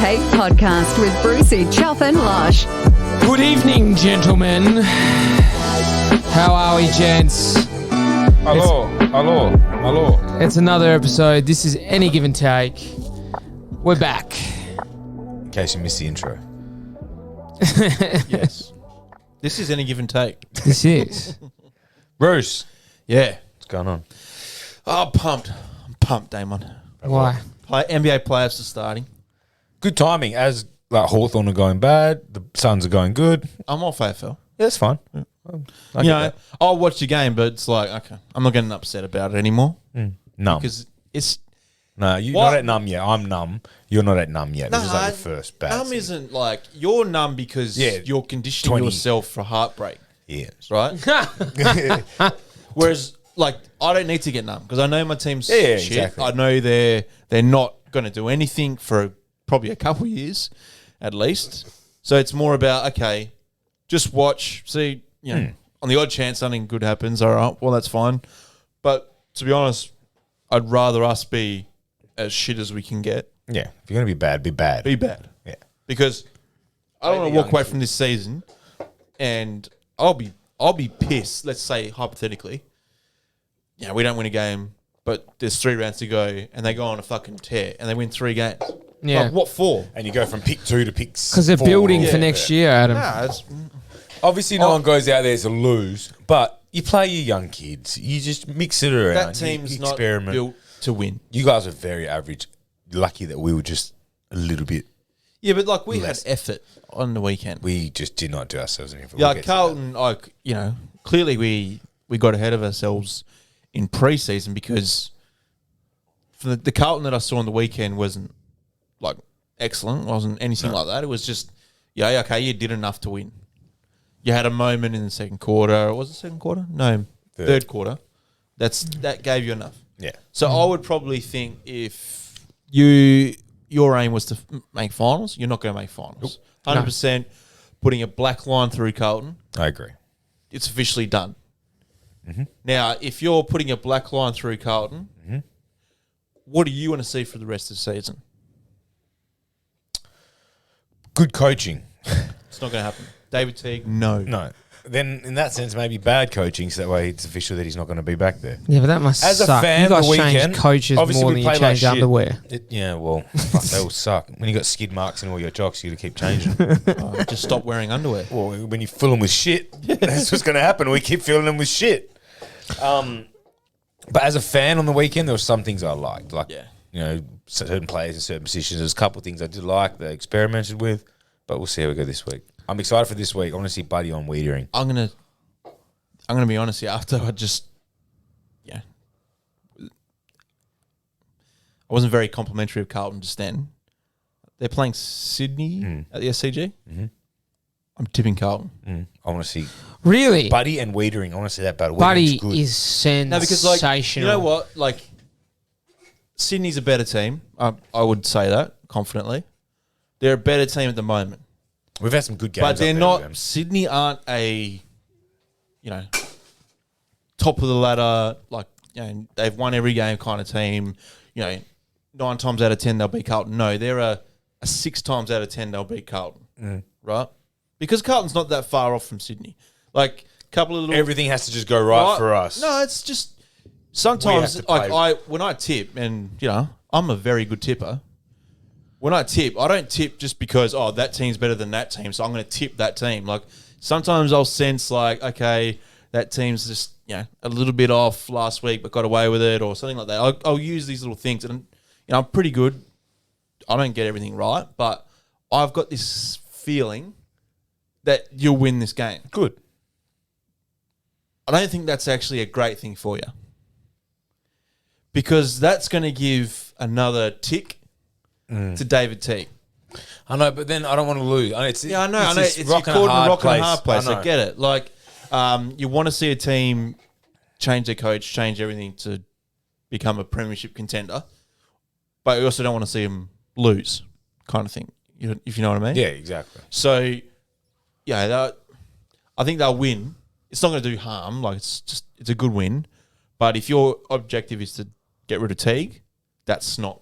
GivenTake podcast with Brucey, Chuff and Lush. Good evening, gentlemen. How are we, gents? Hello. It's another episode. This is Any Give and Take. We're back. In case you missed the intro. Yes. This is Any Give and Take. This is. Bruce, Yeah. what's going on? Oh, pumped. I'm pumped, Damon. Why? NBA playoffs are starting. Good timing. As like Hawthorn are going bad, the Suns are going good. I'm off AFL. Yeah, that's fine. I get You know, that. I'll watch the game, but it's like, okay, I'm not getting upset about it anymore. Numb. Because it's... No, you're What? not at numb yet. I'm numb. You're not at numb yet. This is like your first bad numb season. isn't like... You're numb because Yeah, you're conditioning 20. yourself for heartbreak, Yeah. right? Whereas, like, I don't need to get numb because I know my team's Yeah, shit. exactly. I know they're not going to do anything for probably a couple of years at least. So it's more about, okay, just watch, see, you know, on the odd chance something good happens, all right, well, that's fine. But to be honest, I'd rather us be as shit as we can get. Yeah. If you're going to be bad, be bad. Be bad. Yeah. Because I don't want to walk away from this season and I'll be pissed, let's say hypothetically. Yeah, we don't win a game, but there's 3 rounds to go and they go on a fucking tear and they win 3 games. Yeah. Like, what for? And you go from pick 2 to pick 4. Because they're building for Yeah. next year, Adam. Nah, it's, Obviously, no one goes out there to lose, but you play your young kids. You just mix it around. that team's you not experiment. built to win. You guys are very average. Lucky that we were just a little bit. Yeah, but like we Less. had effort on the weekend. We just did not do ourselves any favor. Yeah, We'll get to that. Carlton, like, you know, clearly we got ahead of ourselves in pre-season because for the Carlton that I saw on the weekend wasn't like excellent, wasn't anything like that. It was just, yeah, okay, you did enough to win. You had a moment in the second quarter. Was it second quarter? No, third quarter. That gave you enough. Yeah. So I would probably think if your aim was to make finals, you're not going to make finals. 100% putting a black line through Carlton, I agree. it's officially done. Now, if you're putting a black line through Carlton, what do you want to see for the rest of the season? Good coaching. It's not going to happen. David Teague, no. No. Then, in that sense, maybe bad coaching, so that way it's official that he's not going to be back there. Yeah, but that must As a suck. fan, you guys the change weekend, coaches obviously more we than you play like change shit. underwear. Yeah, well, fuck, they all suck. When you got skid marks in all your jocks, you got to keep changing. Just stop wearing underwear. Well, when you fill them with shit, that's what's going to happen. We keep filling them with shit. But as a fan on the weekend, there were some things I liked. Like, Yeah. you know, certain players in certain positions. There's a couple of things I did like that I experimented with. But we'll see how we go this week. I'm excited for this week. I want to see Buddy on Wiedering. I'm gonna be honest here. After I wasn't very complimentary of Carlton just then. They're playing Sydney at the SCG. I'm tipping Carlton. I want to see Really? Buddy and Wiedering. I want to see that battle. Buddy Wiedering's good. is sensational. No, because like you know what, like Sydney's a better team. I would say that confidently. They're a better team at the moment, We've had some good games, but they're up there not. with them. Sydney aren't a, you know, top of the ladder. Like, you know, they've won every game kind of team. You know, 9 times out of 10 they'll beat Carlton. No, they're a 6 times out of 10 they'll beat Carlton. Right? Because Carlton's not that far off from Sydney. Like a couple of little Everything has to just go right for us. No, it's just sometimes We have to like play. when I tip, and you know, I'm a very good tipper. When I tip, I don't tip just because that team's better than that team, so I'm going to tip that team. Like sometimes I'll sense like, okay, that team's just a little bit off last week, but got away with it, or something like that. I'll use these little things, and I'm pretty good. I don't get everything right, but I've got this feeling that you'll win this game. Good. I don't think that's actually a great thing for you, because that's going to give another tick to David Teague. I know, but then I don't want to lose. I know. It's It's rock you're caught in a rock and a place. hard place. I know. I get it. Like, you want to see a team change their coach, change everything to become a premiership contender, but you also don't want to see them lose, kind of thing. If you know what I mean? Yeah, exactly. So, I think they'll win. It's not going to do harm. Like, it's a good win. But if your objective is to get rid of Teague, that's not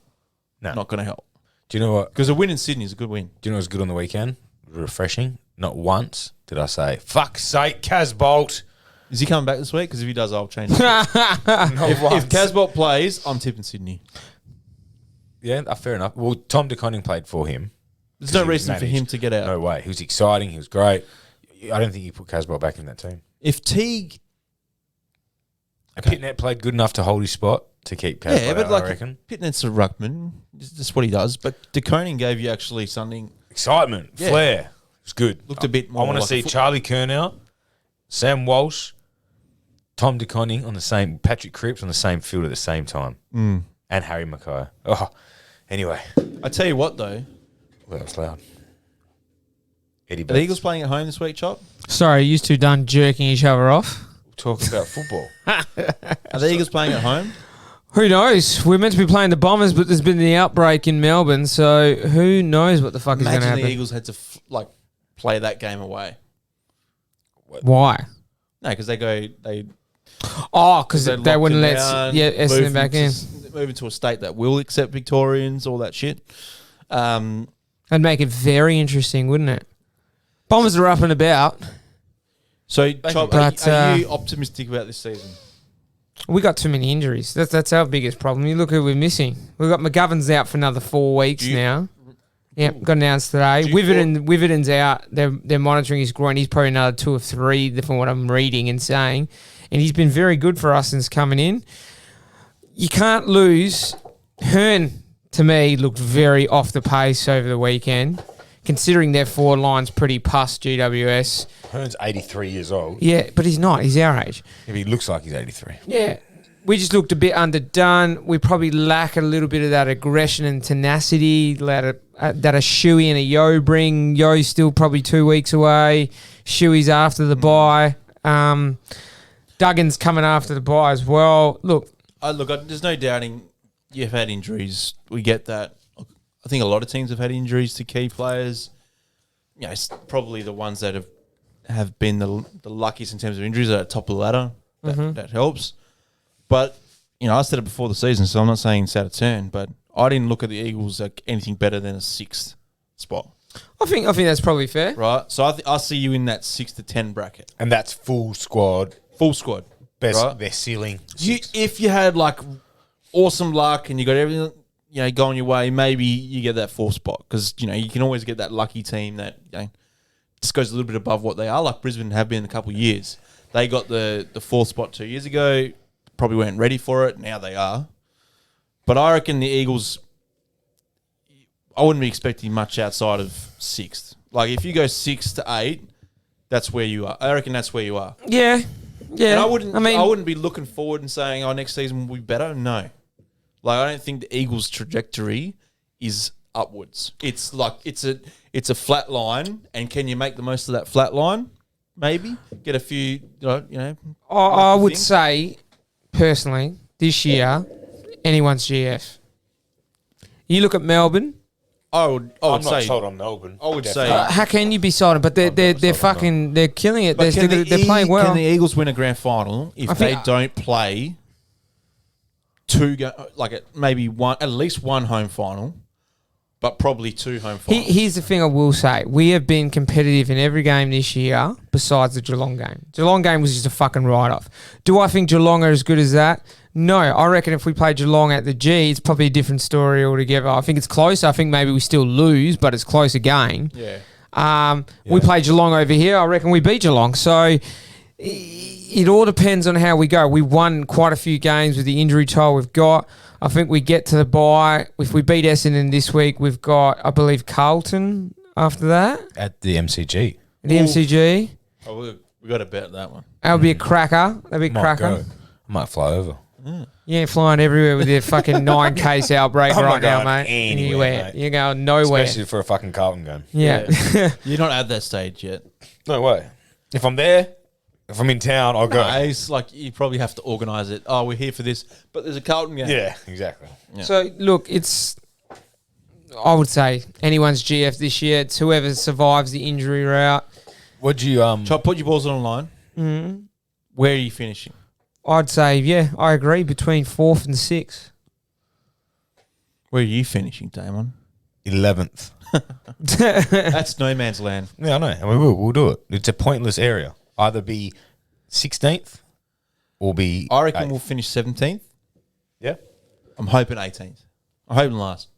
going to help. Do you know what? Because a win in Sydney is a good win. Do you know what's good on the weekend? Refreshing. Not once did I say, "Fuck's sake, Casbolt." Is he coming back this week? Because if he does, I'll change it. Not If once. Casbolt plays, I'm tipping Sydney. Yeah, fair enough. Well, Tom DeConning played for him. There's no He was reason for him managed. to get out. No way. He was exciting. He was great. I don't think you put Casbolt back in that team. If Teague... Pitnet played good enough to hold his spot to keep Casbolt Yeah, but out, like I reckon. Pitnet's a ruckman. That's what he does. But DeConing gave you actually something... Excitement, Yeah. flair. It was good. Looked a bit more I want to like a see foot- Charlie Curnow, Sam Walsh, Tom DeConning on the same, Patrick Cripps on the same field at the same time, and Harry Mackay. Oh, anyway, I tell you what, though. well, that was loud. Eddie Are the Betts. Eagles playing at home this week, Chop? Sorry, you two done jerking each other off. Talking about football. Are the Eagles playing at home? Who knows? We're meant to be playing the Bombers, but there's been the outbreak in Melbourne, so who knows what the fuck is going to Imagine happen? the Eagles had to play that game away. Why? No, because they Oh, because they locked wouldn't it let down, Essendon move back in. Move into a state that will accept Victorians, all that shit. That'd make it very interesting, wouldn't it? Bombers are up and about. So, Chop, But, are you optimistic about this season? We got too many injuries. That's our biggest problem. You look who we're missing. We've got McGovern's out for another 4 weeks now. Yep, got announced today. Witherden's out. They're monitoring his groin. He's probably another 2 or 3 from what I'm reading and saying. And he's been very good for us since coming in. You can't lose. Hearn, to me, looked very off the pace over the weekend, considering their forward line's pretty pus GWS. Hearn's 83 years old. Yeah, but he's not. He's our age. If he looks like he's 83. Yeah. We just looked a bit underdone. We probably lack a little bit of that aggression and tenacity that a Shuey and a Yo bring. Yo's still probably 2 weeks away. Shuey's after the bye. Duggan's coming after the bye as well. Look, There's no doubting you've had injuries. We get that. I think a lot of teams have had injuries to key players. You know, it's probably the ones that have been the luckiest in terms of injuries are at the top of the ladder. That helps. But, I said it before the season, so I'm not saying it's out of turn, but I didn't look at the Eagles like anything better than a 6th spot. I think that's probably fair. Right? So I see you in that 6 to 10 bracket. And that's full squad. Full squad. Best, right? their ceiling. If you had like awesome luck and you got everything going your way, maybe you get that 4th spot because you can always get that lucky team that just goes a little bit above what they are, like Brisbane have been in a couple of years. They got the 4th spot 2 years ago, probably weren't ready for it. Now they are. But I reckon the Eagles, I wouldn't be expecting much outside of 6th. Like if you go 6 to 8, that's where you are. I reckon that's where you are. Yeah. Yeah. And I wouldn't be looking forward and saying, next season will be better. No. Like I don't think the Eagles' trajectory is upwards. It's like it's a flat line, and can you make the most of that flat line? Maybe get a few, I would say, personally, this year, anyone's GF. You look at Melbourne. I would I'm say not sold on Melbourne. I would Definitely. say How can you be sold? But they're killing it. But They're playing well. Can the Eagles win a grand final if they think- don't play maybe at least one home final, but probably 2 home finals? Here's the thing I will say. We have been competitive in every game this year besides the Geelong game. Geelong game was just a fucking write-off. Do I think Geelong are as good as that? No. I reckon if we play Geelong at the G, it's probably a different story altogether. I think it's close. I think maybe we still lose, but it's close again. Yeah. We play Geelong over here. I reckon we beat Geelong. So it all depends on how we go. We won quite a few games with the injury toll we've got. I think we get to the bye. If we beat Essendon this week, we've got, I believe, Carlton after that. At the MCG. The MCG. Oh, we got to bet that one. That'll be a cracker. That'll be a Might cracker. go. I might fly over. You ain't flying everywhere with your fucking 9-case outbreak I'm right not now, going mate. anywhere, mate. You're going nowhere. Especially for a fucking Carlton game. Yeah. You're not at that stage yet. No way. If I'm there, if I'm in town, I'll go. No, it's like you probably have to organise it. Oh, we're here for this, but there's a Carlton game. Yeah, exactly. Yeah. So, look, I would say anyone's GF this year. It's whoever survives the injury route. Would you Chop, put your balls on the line. Mm-hmm. Where are you finishing? I'd say, yeah, I agree, between 4th and 6th. Where are you finishing, Damon? 11th. That's no man's land. Yeah, I know, and we will. We'll do it. It's a pointless area. Either be 16th or be. I reckon 8th. we'll finish 17th. Yeah. I'm hoping 18th. I'm hoping last.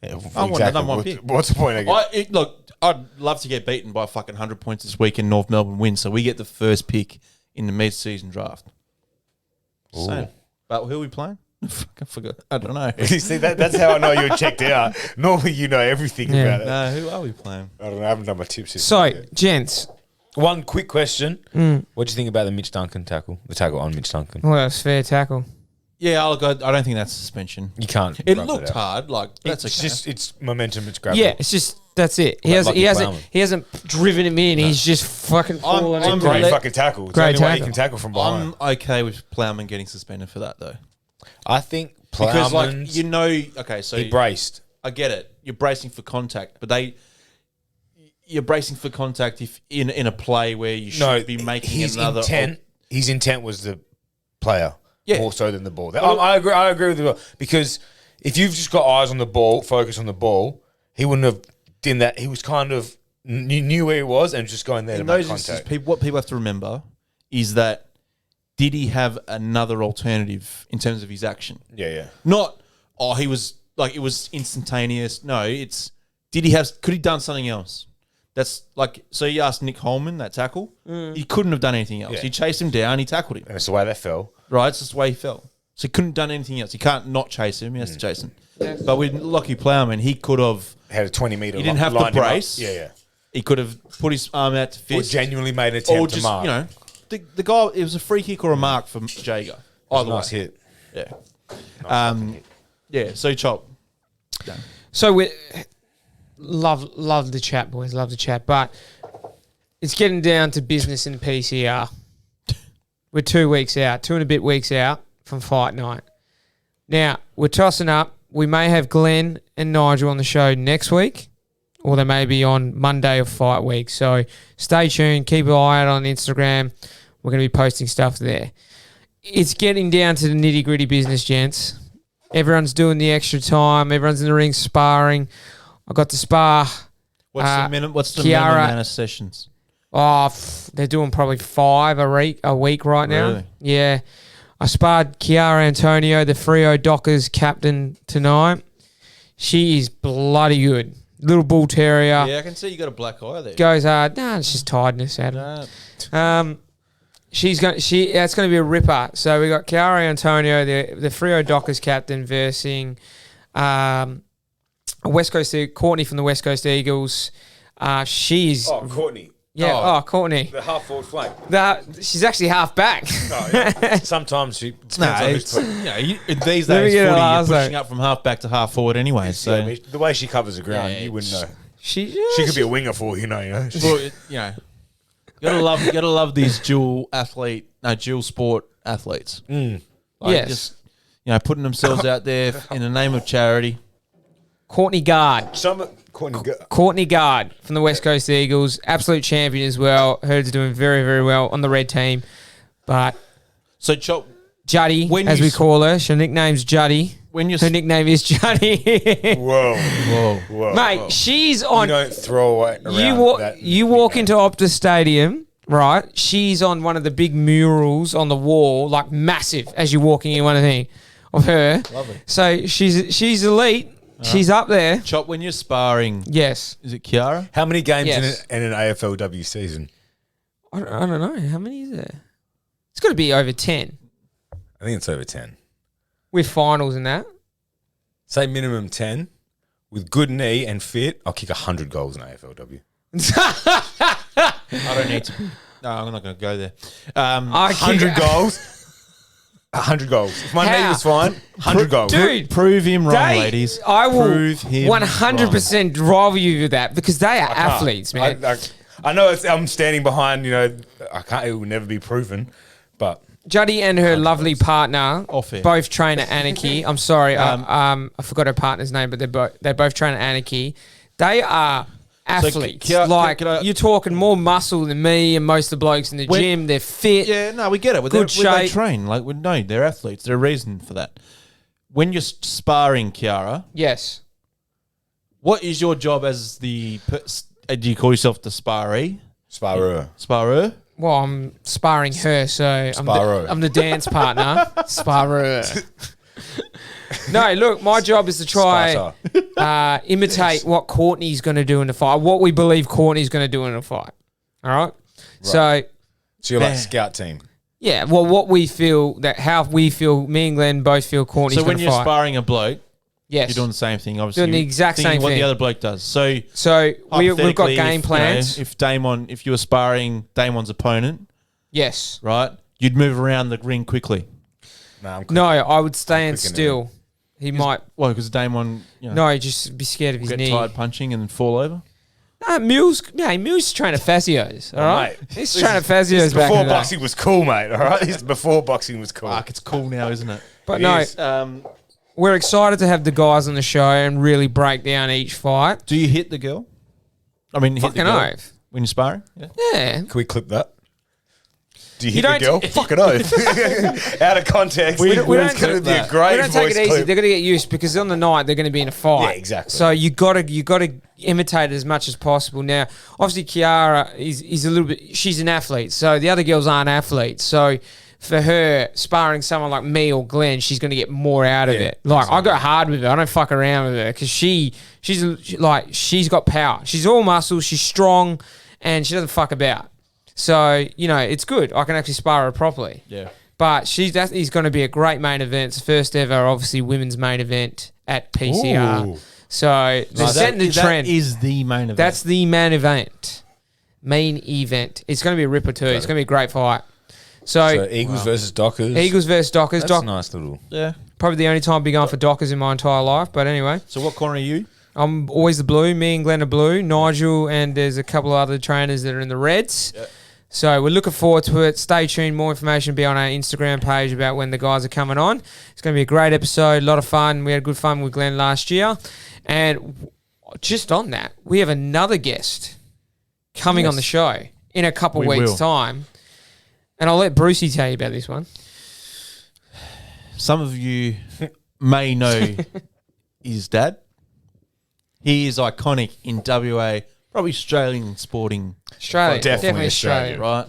Yeah, I want the number one pick. What's the point again? Look, I'd love to get beaten by fucking 100 points this week and North Melbourne win, so we get the first pick in the mid-season draft. So, but who are we playing? I forgot. I don't know. You see, that's how I know you're checked out. Normally, you know everything Yeah. about it. No, who are we playing? I don't know. I haven't done my tips yet. So, gents, One quick question. What do you think about the Mitch Duncan tackle? The tackle on Mitch Duncan? well, that's fair tackle. Yeah, I don't think that's suspension. You can't. It rub looked out. hard. Like that's It's okay. just it's momentum. It's gravity. Yeah, it's just that's it. He Lucky hasn't driven him in. He's just fucking falling. I'm into Great it. fucking tackle. It's Great the only way tackle. you can tackle from behind. I'm okay with Plowman getting suspended for that though, I think because like Plowman's you know, okay, so he braced. I get it. You're bracing for contact, but you're bracing for contact if in a play where you should be making his another intent. His intent was the player more so than the ball. Well, I agree. I agree with you because if you've just got eyes on the ball, focus on the ball, he wouldn't have done that. He was kind of knew where he was and just going there in to make those contact. instances, what people have to remember is that did he have another alternative in terms of his action? Yeah. Not he was like it was instantaneous. No, it's could he done something else? That's like so you asked Nick Holman that tackle. He couldn't have done anything else. Yeah. He chased him down, he tackled him. And it's the way they fell. Right, it's just the way he fell. So he couldn't have done anything else. He can't not chase him, he has to chase him. But with Lockie Plowman, he could have Had a 20-meter. He didn't have to brace. Yeah. he could have put his arm out to Or fist. genuinely made an Or attempt just, to mark. you know, the guy it was a free kick or a mark from Jager. Either nice way. hit. Yeah. Yeah, so chop. So we love the chat, boys. Love the chat, but it's getting down to business in PCR. We're 2 weeks out, 2 and a bit weeks out from fight night. Now we're tossing up. We may have Glenn and Nigel on the show next week, or they may be on Monday of fight week. So stay tuned. Keep an eye out on Instagram. We're going to be posting stuff there. It's getting down to the nitty gritty business, gents. Everyone's doing the extra time. Everyone's in the ring sparring. I got to spar. What's the minimum Kiara- amount of sessions? They're doing probably 5 a week right now. Really? Yeah. I sparred Kiara Antonio, the Frio Dockers captain, tonight. She is bloody good. Little bull terrier. Yeah, I can see you got a black eye there. Goes hard. Nah, it's just tiredness, Adam. It's going to be a ripper. So we got Kiara Antonio, the Frio Dockers captain, versus West Coast Courtney from the West Coast Eagles. She's Courtney. Courtney. The half forward flank. She's actually half back. Sometimes she depends No, on who's it's, put- these Let me days, get footy, it you're last, pushing though. up from half back to half forward anyway. So, I mean, the way she covers the ground, you wouldn't know. She She could be a winger for all you know. You know. gotta love these dual sport athletes. Like Yes. just putting themselves out there in the name of charity. Courtney Guard. Courtney Guard from the West Coast Eagles. Absolute champion as well. Heard's doing very, very well on the red team. But So Chop, Juddy, When as you we s- call her, her nickname's Juddy. when you Her nickname is Juddy. Whoa. Mate, she's You on... don't throw away around You walk into Optus Stadium, right? She's on one of the big murals on the wall, like massive, as you're walking in, one of the of her. Lovely. So she's elite. She's up there. Chop, when you're sparring, Yes. is it Kiara? How many games Yes. in an AFLW season? I don't know. How many is there? It's got to be over 10 I think it's over 10. with finals and that. Say minimum 10. With good knee and fit, I'll kick 100 goals in AFLW. I don't need to. No, I'm not going to go there. 100 goals. 100 goals. If my knee How? was fine, 100 goals. Dude, Prove him wrong, they- ladies. I will Prove him 100% rival you with that because they are athletes, man. I know I'm standing behind, I can't, it will never be proven, but Juddy and her lovely partner Off air. both train at Anarchy. I'm sorry, I forgot her partner's name, but they both train at Anarchy. They are athletes. can I- You're talking more muscle than me and most of the blokes in the gym. They're fit. Yeah, no, we get it. Good They shape. train. Like, no, they're athletes. There's a reason for that. When you're sparring Kiara, Yes. What is your job as the? Do you call yourself the sparee? Sparrer. Well, I'm sparring her, so Sparrow. I'm the dance partner. Sparrer. No, look, my job is to try imitate what Courtney's going to do in the fight, what we believe Courtney's going to do in the fight. All right? So you're like scout team. yeah, well, what we feel, how we feel, me and Glenn both feel Courtney's So going when to fight. you're sparring a bloke, yes. you're doing the same thing, obviously. Doing the exact thinking same what thing. the other bloke does. So we've got hypothetically, game plans. If you were sparring Damon's opponent, yes. right, you'd move around the ring quickly. No, I would stand quicker than still. He might. Well, because Damon, No, just be scared of his get knee. tired punching and then fall over. Mills training Fazios, all right? Mate, He's training Fazios back Before in the day. boxing was cool, mate. All right, this is before boxing was cool. Fuck, it's cool now, isn't it? But It no, is. we're excited to have the guys on the show and really break down each fight. Do you hit the girl? I mean, hit the Fucking girl oath. when you're sparring? Yeah. Yeah. Can we clip that? Do you You hit the girl? Fucking oath. Out of context. We don't it's going to clip be a that. great We don't take voice it easy. clip. They're going to get used because on the night they're going to be in a fight. Yeah, exactly. So you got to imitate it as much as possible. Now, obviously, Kiara is a little bit. She's an athlete, so the other girls aren't athletes. So for her, sparring someone like me or Glenn, she's going to get more out of it. Like I go hard with her. I don't fuck around with her because she's got power. She's all muscle. She's strong, and she doesn't fuck about. So, it's good. I can actually spar her properly. Yeah. But that is going to be a great main event. It's the first ever, obviously, women's main event at PCR. Ooh. So they're setting the trend. That is the main event. That's the main event. Main event. It's going to be a ripper too. It's going to be a great fight. So Eagles versus Dockers. Eagles versus Dockers. That's a nice little. yeah. Probably the only time I've been going for Dockers in my entire life. But anyway, So what corner are you? I'm always the blue. Me and Glenn are blue. Nigel and there's a couple of other trainers that are in the reds. Yep. So we're looking forward to it. Stay tuned. More information will be on our Instagram page about when the guys are coming on. It's going to be a great episode. A lot of fun. We had good fun with Glenn last year. And just on that, we have another guest coming on the show in a couple weeks' time. And I'll let Brucey tell you about this one. Some of you may know his dad. He is iconic in WA, probably Australian sporting, Australia. Definitely Australia. right?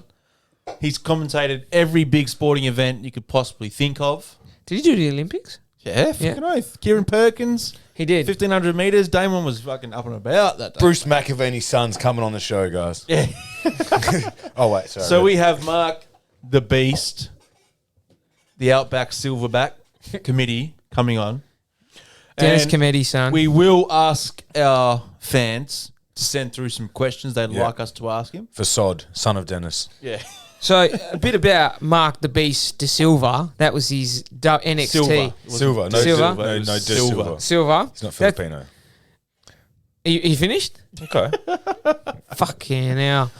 He's commentated every big sporting event you could possibly think of. Did he do the Olympics? Yeah, fucking oath. Kieran Perkins, He did. 1,500 metres. Damon was fucking up and about that day. Bruce McAvaney's son's coming on the show, guys. Yeah. Oh, wait, sorry. So we have Mark the Beast, the Outback Silverback Committee coming on. Dennis And Comedy, son. we will ask our fans to send through some questions they'd like us to ask him. For Sod, son of Dennis. Yeah. So a bit about Mark the Beast De Silva. That was his NXT. Silver. Silver. No, Silver? No, De Silver. Silva. Silva. He's not That- Filipino. Are you finished? Okay. Fuck yeah, now.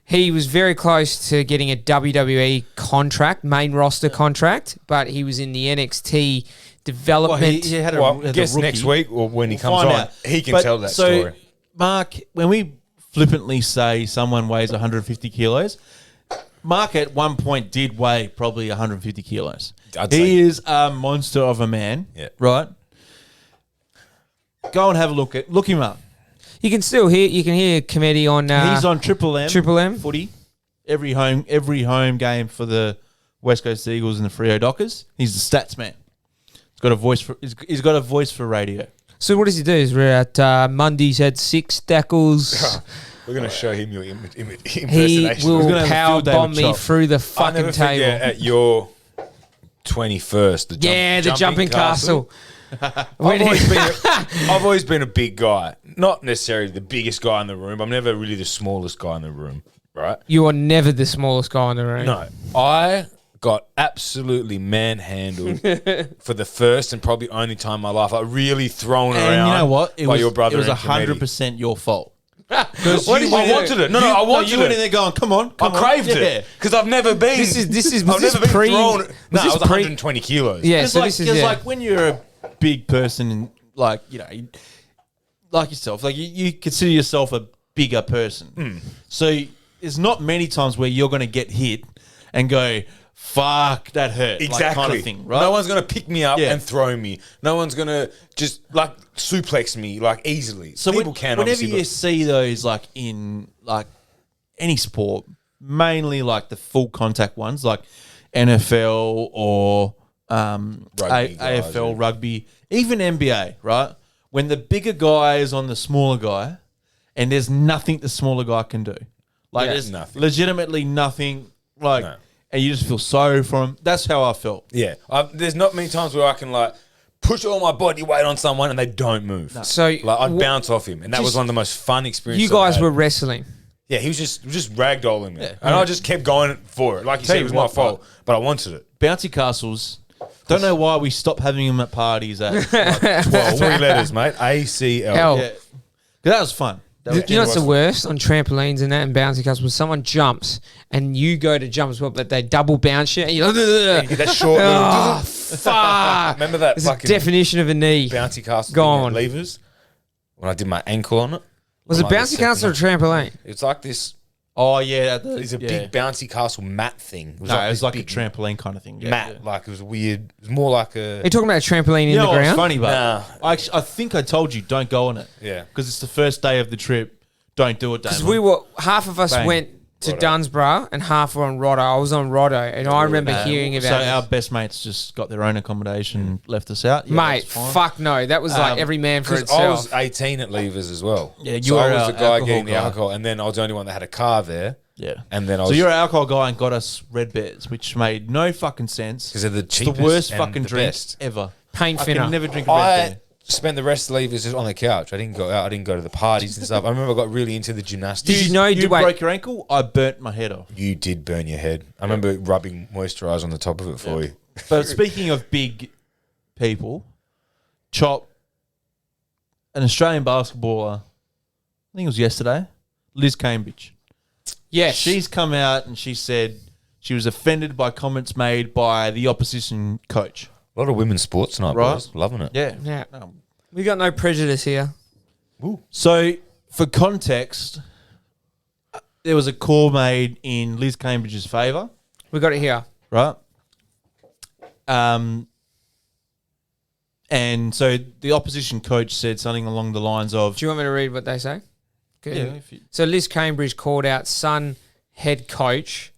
He was very close to getting a WWE contract, main roster contract, but he was in the NXT development. Well, he had a, Well, had a guess rookie. next week or when he We'll comes find on, out. he can But tell that so, story. Mark, when we flippantly say someone weighs 150 kilos, Mark at one point did weigh probably 150 kilos. I'd He say- is a monster of a man, Yeah. right? Go and have a look him up. you can hear comedy on He's on Triple M. Triple M. Footy. Every home game for the West Coast Eagles and the Freo Dockers. He's the stats man. He's got a voice for radio. So what does he do? Is we're at Mundy's had 6 tackles. We're going to show him your impersonation. He will gonna have a power field day bomb with me Chop. through the I'll fucking never table. forget at your 21st. The jumping castle. I've always been a big guy. Not necessarily the biggest guy in the room. I'm never really the smallest guy in the room, right? You are never the smallest guy in the room. No. I got absolutely manhandled for the first and probably only time in my life. I really thrown around. And you know what? by your brother. It was and Comedy. 100% your fault. What did I you wanted it. No, I wanted you went in it. there going, come on. I craved it because I've never been. This is I've never been pre. thrown. No, was I this was pre- 120 kilos. Yeah, It's so like, this is it's yeah. like when you're a big person, and like like yourself, like you consider yourself a bigger person. So there's not many times where you're going to get hit and go, fuck, that hurt. Exactly. Like, kind of thing, right? No one's going to pick me up Yeah. and throw me. No one's going to just like suplex me like easily. So people can whenever obviously. you see those like in like any sport, mainly like the full contact ones like NFL or Rugby guys, AFL, yeah. rugby, even NBA, right? When the bigger guy is on the smaller guy and there's nothing the smaller guy can do. Like Yeah. there's Nothing. legitimately nothing like No. and you just feel sorry for him. That's how I felt. Yeah, there's not many times where I can like push all my body weight on someone and they don't move. So Like I'd wh- bounce off him, and that was just- one of the most fun experiences. You guys I've had. were wrestling. Yeah, he was just ragdolling me, and I just kept going for it. Like you Tell said, you it was my what, fault, but I wanted it. Bouncy castles. Don't know why we stopped having them at parties at like 12. 3 letters, mate. ACL. Hell. Yeah. That was fun. That was You know what's the genuine. worst on trampolines and that and bouncy castles? When someone jumps and you go to jump as well, but they double bounce you and you're like, You get that short little oh, fuck. Remember that It's a fucking definition of a knee. bouncy castle Gone. thing at levers when I did my ankle on it? Was it Like the bouncy castle or second- trampoline? It's like this. Oh, yeah. It's a big bouncy castle mat thing. It was No, it was this like a big trampoline kind of thing. Yeah, mat. yeah. Like it was weird. It was more like a. Are you talking about a trampoline in You know the what's ground? funny, but Nah. I think I told you don't go on it. Yeah. Because it's the first day of the trip. Don't do it, Damon. Because we were half of us Bang. went to Righto. Dunsborough and half were on Rotto. I was on Rotto, and I remember hearing about So it. our best mates just got their own accommodation, left us out. Yeah, Mate, that's fine. fuck no. That was like every man for Because I was itself. 18 at levers as well. Yeah, you so were I was our the guy alcohol getting the guy. alcohol, and then I was the only one that had a car there. Yeah. And then I So was you're an alcohol guy and got us red bears, which made no fucking sense. because they're the It's cheapest, the worst and fucking the drink best. ever. Pain I thinner. can never drink a red I bear. spent the rest of the levers just on the couch. I didn't go out. I didn't go to the parties and stuff. I remember I got really into the gymnastics. Did you know? You Wait, broke your ankle? I burnt my head off. You did burn your head. I remember rubbing moisturiser on the top of it for you. But speaking of big people, Chop, an Australian basketballer, I think it was yesterday, Liz Cambridge. yes. She's come out and she said she was offended by comments made by the opposition coach. A lot of women's sports tonight, Right. boys. Loving it. Yeah. Yeah. We got no prejudice here. So, for context, there was a call made in Liz Cambridge's favour, We got it here. right? And so the opposition coach said something along the lines of, Do you want me to read what they say? Good. Yeah, if you- So Liz Cambridge called out Sun head coach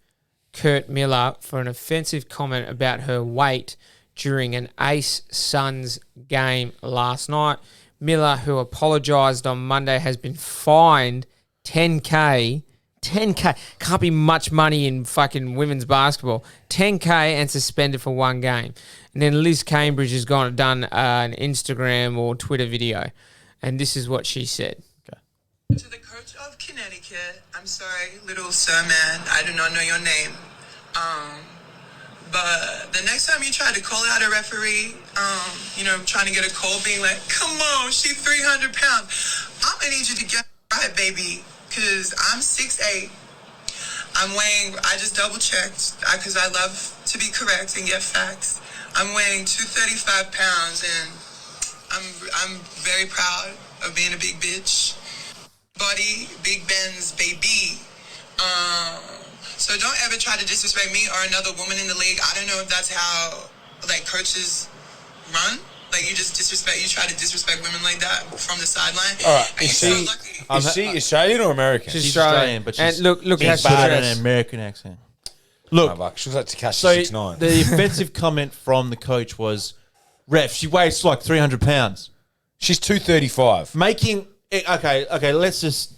Kurt Miller for an offensive comment about her weight during an Ace Suns game last night. Miller, who apologised on Monday, has been fined 10K. 10K. Can't be much money in fucking women's basketball. 10K and suspended for one game. And then Liz Cambridge has gone and done an Instagram or Twitter video. And this is what she said. To the coach of Connecticut, I'm sorry, little sir man, I do not know your name. But the next time you try to call out a referee, trying to get a call being like, come on, she's 300 pounds. I'm going to need you to get right, baby, because I'm 6'8". I just double checked because I love to be correct and get facts. I'm weighing 235 pounds and I'm very proud of being a big bitch. Buddy, Big Ben's baby. So don't ever try to disrespect me or another woman in the league. I don't know if that's how coaches run. Like you try to disrespect women like that from the sideline. All right. And Is you're she, so lucky. is she Australian or American? She's She's Australian, Australian, but she's and look how big she bad an dressed. American accent. Oh, Look, fuck. She was like Takashi so 6'9". the offensive comment from the coach was, ref, she weighs like 300 pounds. She's 235. Making, okay, let's just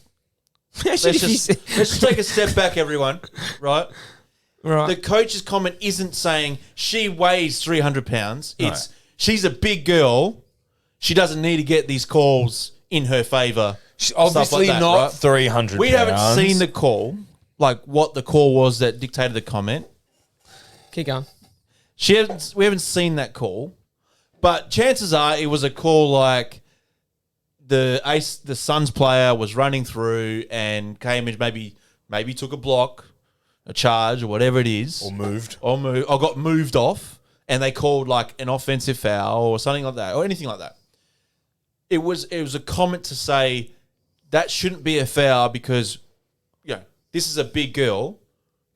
let's just take a step back, everyone, right? Right. The coach's comment isn't saying she weighs 300 pounds. It's she's a big girl. She doesn't need to get these calls in her favour. She's Stuff obviously like that, not right? 300 We pounds. haven't seen the call, like what the call was that dictated the comment. Keep going. We haven't seen that call, but chances are it was a call like the Suns player was running through and Cambridge maybe took a block, a charge, or whatever it is, Or moved. or got moved off, and they called like an offensive foul or something like that, or anything like that. It was a comment to say that shouldn't be a foul because, this is a big girl.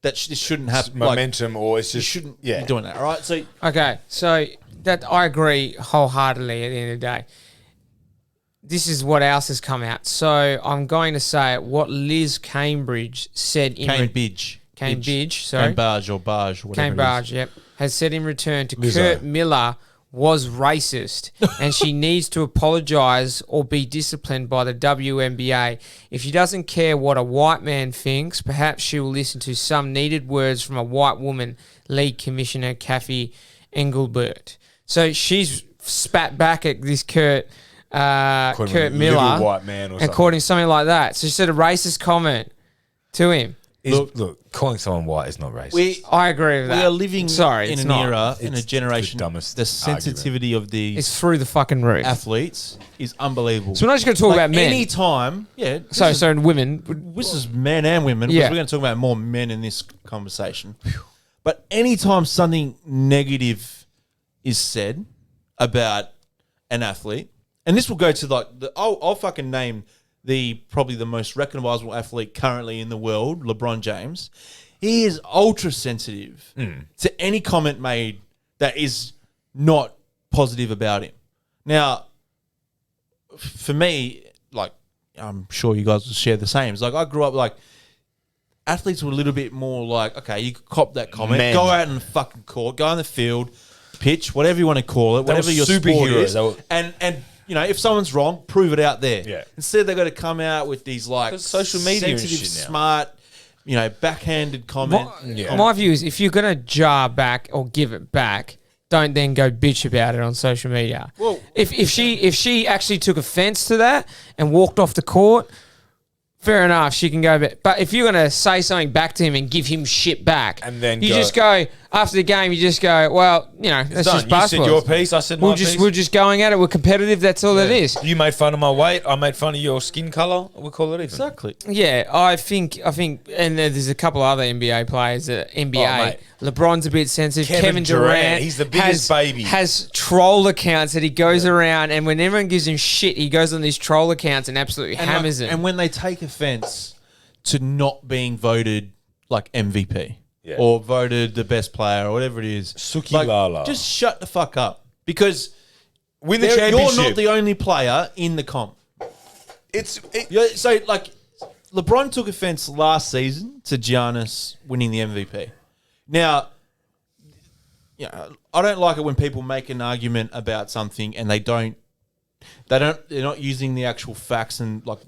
that this shouldn't happen. momentum, or it's You just shouldn't yeah. be doing that. All right. So Okay, so that I agree wholeheartedly at the end of the day. This is what else has come out. So I'm going to say what Liz Cambridge said in Cambridge, sorry. Cambridge or Barge, whatever. Cambridge, yep, has said in return to Lizzo. Kurt Miller was racist and she needs to apologise or be disciplined by the WNBA. If she doesn't care what a white man thinks, perhaps she will listen to some needed words from a white woman, League Commissioner Kathy Engelbert. So she's spat back at this Kurt Miller, white man, or and something. calling him something like that. So she said a racist comment to him. Look, calling someone white is not racist. I agree with that. We are living Sorry, in it's an not. era, in a It's generation. the dumbest The sensitivity of these It's through the fucking roof. athletes is unbelievable. So we're not just going to talk about men. Any time, So women. This is men and women. Yeah. Because we're going to talk about more men in this conversation. But anytime something negative is said about an athlete, and this will go to like I'll fucking name probably the most recognizable athlete currently in the world, LeBron James. He is ultra sensitive to any comment made that is not positive about him. Now, for me, like I'm sure you guys will share the same. It's like I grew up like athletes were a little bit more like, okay, you could cop that comment, Men. go out in the fucking court, go on the field, pitch, whatever you want to call it, They were whatever your sport superheroes. is, They were- and you know, if someone's wrong, prove it out there. Yeah. Instead, they've got to come out with these like There's social media and sensitive, shit now. smart, backhanded comment. My view is if you're going to jar back or give it back, don't then go bitch about it on social media. Well- if she actually took offence to that and walked off the court, fair enough, she can go back. But if you're going to say something back to him and give him shit back, And then you go- just go after the game. You just go, well, that's Done. just You basketball. said your piece. I said my piece. We're just going at it. We're competitive. That's all it is. You made fun of my weight. I made fun of your skin color. We call it even. Exactly. Yeah, I think, and there's a couple other NBA players. NBA, Oh, mate. LeBron's a bit sensitive. Kevin Kevin Durant, Durant, he's the biggest baby. Has troll accounts that he goes around, and when everyone gives him shit, he goes on these troll accounts and absolutely hammers them. And when they take offense to not being voted like MVP Yeah. or voted the best player or whatever it is, Suki Lala. just shut the fuck up because Win the you're championship. not the only player in the comp. So like LeBron took offense last season to Giannis winning the MVP. Now, I don't like it when people make an argument about something and they're not using the actual facts and like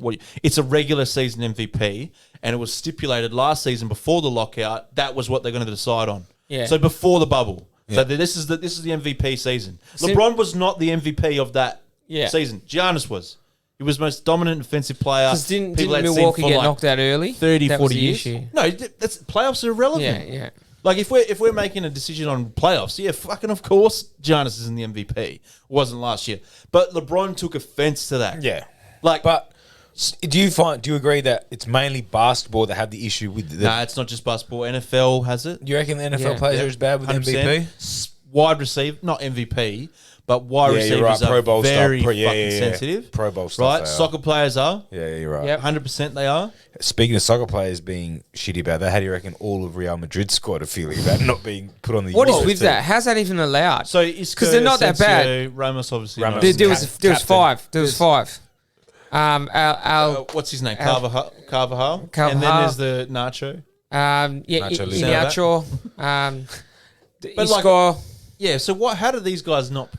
it's a regular season MVP and it was stipulated last season before the lockout that was what they're going to decide on. Yeah. So before the bubble. So this is the MVP season. LeBron was not the MVP of that season. Giannis was. He was the most dominant offensive player. Because didn't people had seen Milwaukee for get like knocked out early? 30, That 40 was the years. issue. No, that's playoffs are irrelevant. Yeah. Like if we're making a decision on playoffs, fucking of course Giannis is in the MVP. Wasn't last year. But LeBron took offense to that. Yeah. But Do you agree that it's mainly basketball that had the issue with the? nah, it's not just basketball. NFL has it. Do you reckon the NFL Yeah. players are as bad with 100%. MVP? Wide receiver, not MVP, but wide Yeah, receivers you're right. Pro are Bowl very stuff. Yeah, fucking yeah. sensitive. Pro Bowl stuff, Right? they are. Soccer players are. Yeah, you're right. Yep. 100% they are. Speaking of soccer players being shitty about that, how do you reckon all of Real Madrid's squad are feeling about not being put on the What is Euros with team? that? How's that even allowed? So because they're not that bad. Asensio, Ramos obviously. Ramos. not. There was Captain. five. There was five. What's his name? Carvajal. And then Carvajal. there's the Nacho. Nacho Inacho, But like- Isco. Yeah. So what? How do these guys not?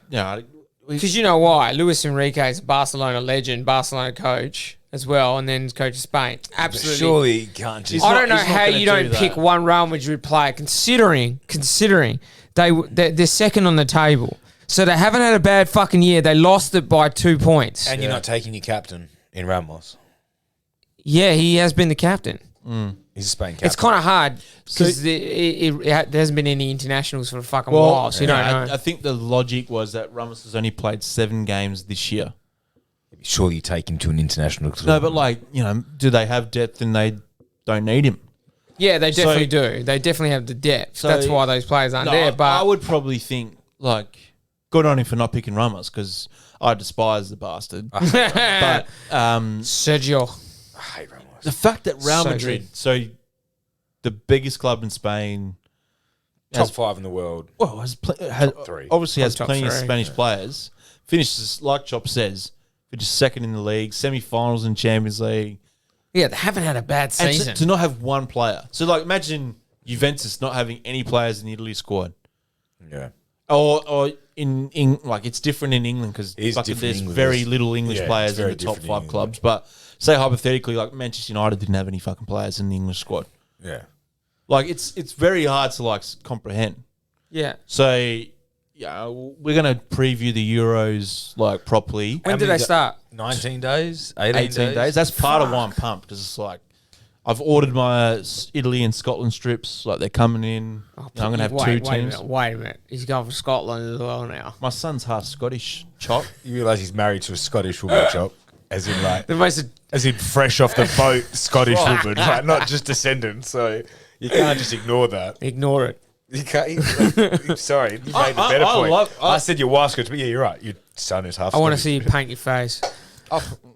Because you know why? Luis Enrique is a Barcelona legend, Barcelona coach as well, and then coach of Spain. Absolutely. Surely you can't just. I don't know he's not how gonna you don't do pick that. one Real Madrid player, considering they're second on the table. So they haven't had a bad fucking year. They lost it by 2 points. And you're not taking your captain in Ramos. Yeah, he has been the captain. He's a Spain captain. It's kind of hard because there hasn't been any internationals for a fucking while, so you don't know. I think the logic was that Ramos has only played 7 games this year. Surely you take him to an international. No, but do they have depth and they don't need him? Yeah, they definitely do. They definitely have the depth. So- That's why those players aren't there. But I would probably think good on him for not picking Ramos because I despise the bastard. But Sergio. I hate Ramos. the fact that Real So Madrid, good. so the biggest club in Spain. Top 5 in the world. Well, Top 3. obviously has Top plenty of 3, Spanish players. Finishes, like Chop says, finishes second in the league, semi-finals in Champions League. Yeah, they haven't had a bad And season. to not have one player. So, like, imagine Juventus not having any players in the Italy squad. Yeah. Or in like, it's different in England because It is different there's in England. very little English Yeah, players it's in very the top different in 5 England. clubs. But say hypothetically, like Manchester United didn't have any fucking players in the English squad. Yeah. Like, it's very hard to like comprehend. yeah. So, yeah, we're gonna preview the Euros like properly. When did they start? 19 days? 18 days. That's part of why I'm pumped because it's like I've ordered my Italy and Scotland strips. Like they're coming in. I'm gonna have two teams. Wait a minute. He's going for Scotland as well now. My son's half Scottish. Chop. You realise he's married to a Scottish woman, Chop. As in, like, The most as in fresh off the boat Scottish woman, like, not just descendant. So you can't just ignore that. ignore it. You can't. Sorry, you made the better point. I said your wife's good, but yeah, you're right. Your son is half. I want to Scottish. see you paint your face.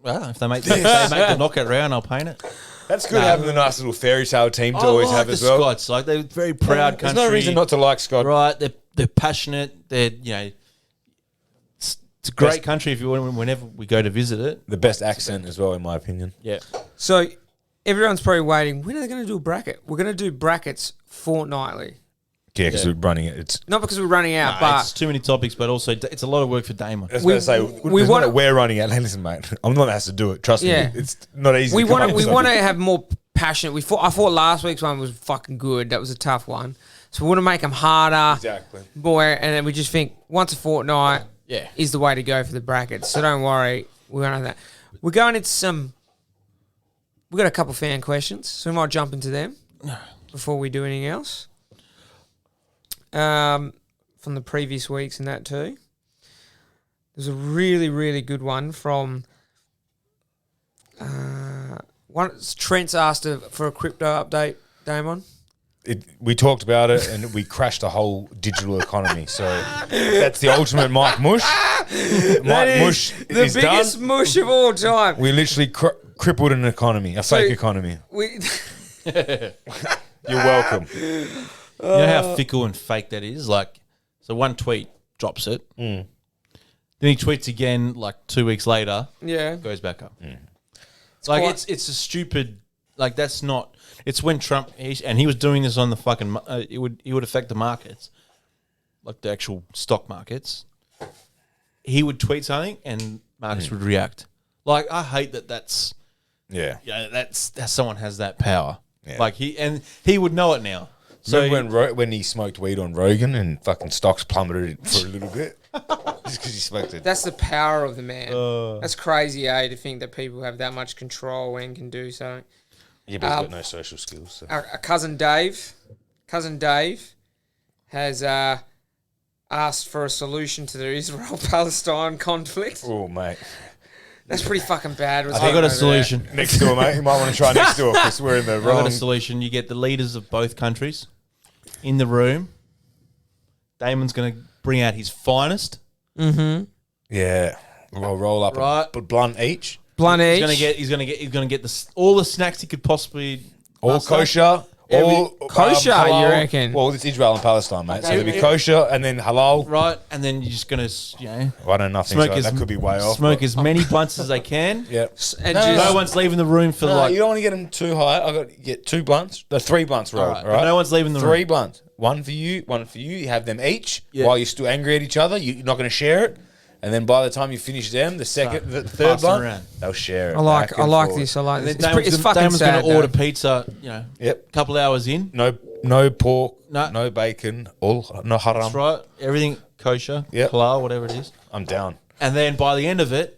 Well, if they make the knockout round, I'll paint it. That's good having the nice little fairy tale team to always have as well. Scots. Like they're very proud There's country. no reason not to like Scott. Right? They're passionate. They're it's a great Best- country if you whenever we go to visit it. The best accent as well, in my opinion. Yeah. So everyone's probably waiting. When are they going to do a bracket? We're going to do brackets fortnightly. Yeah, because we're running it. It's. Not because we're running out, It's but too many topics, but also it's a lot of work for Damon. I was We- going to say we we wanna- want. We're running out. Hey, listen, mate. I'm the one that has to do it. Trust Yeah. me. It's not easy. we to come want up to with we want to something. have more passionate. I thought last week's one was fucking good. That was a tough one. So we want to make them harder. Exactly. Boy, and then we just think once a fortnight Yeah. is the way to go for the brackets. So don't worry, we're going to have that. We're going into some. We've got a couple fan questions, so we might jump into them before we do anything else. From the previous weeks and that too. There's a really, really good one from. Trent's asked for a crypto update, Damon. We talked about it and we crashed the whole digital economy. So that's the ultimate Mike Mush. Mike Mush The is biggest done. mush of all time. We literally crippled an economy, a fake economy. You're welcome. You know how fickle and fake that is? Like, so one tweet drops it. Then he tweets again like 2 weeks later, Yeah. goes back up. Like, it's a stupid, like, that's not, it's when Trump, and he was doing this on the fucking, it would affect the markets, like the actual stock markets. He would tweet something and markets would react. Like, I hate that's, Yeah. that's someone has that power. Yeah. Like, he would know it now. So Remember when he smoked weed on Rogan and fucking stocks plummeted for a little bit? Just because he smoked it. That's the power of the man. That's crazy, to think that people have that much control and can do something. Yeah, but he's got no social skills. So. Our cousin Dave has asked for a solution to the Israel-Palestine conflict. Oh, mate. That's pretty fucking bad. I got a solution. Next door, mate. You might want to try next door because we're in the I got wrong. a solution. You get the leaders of both countries in the room. Damon's going to bring out his finest. Yeah. We'll roll up Right. a blunt each. Blunt He's each. going to get all the snacks he could possibly. All muster. kosher. All Kosher, halal. you reckon? Well, it's Israel and Palestine, mate. So there'll be kosher and then halal. Right, and then you're just going to, I don't know. smoke That could be way off. Smoke but- as many blunts as they can. Yep. And No, just, No one's leaving the room for No, like. you don't want to get them too high. I got to get 2 blunts. No, 3 blunts rolled. All right, All but right. no one's leaving the 3 room. blunts. One for you. One for you. You have them each Yeah. while you're still angry at each other. You're not going to share it. And then by the time you finish them, the second, the third pass it blunt, around. they'll share it. I like back and forth. this. I like this. Damon's It's gonna- fucking Damon's sad. going to order though. pizza. Yep. A couple hours in. No pork. No. No bacon. All no haram. That's right. Everything kosher. Yep. Halal, whatever it is. I'm down. And then by the end of it,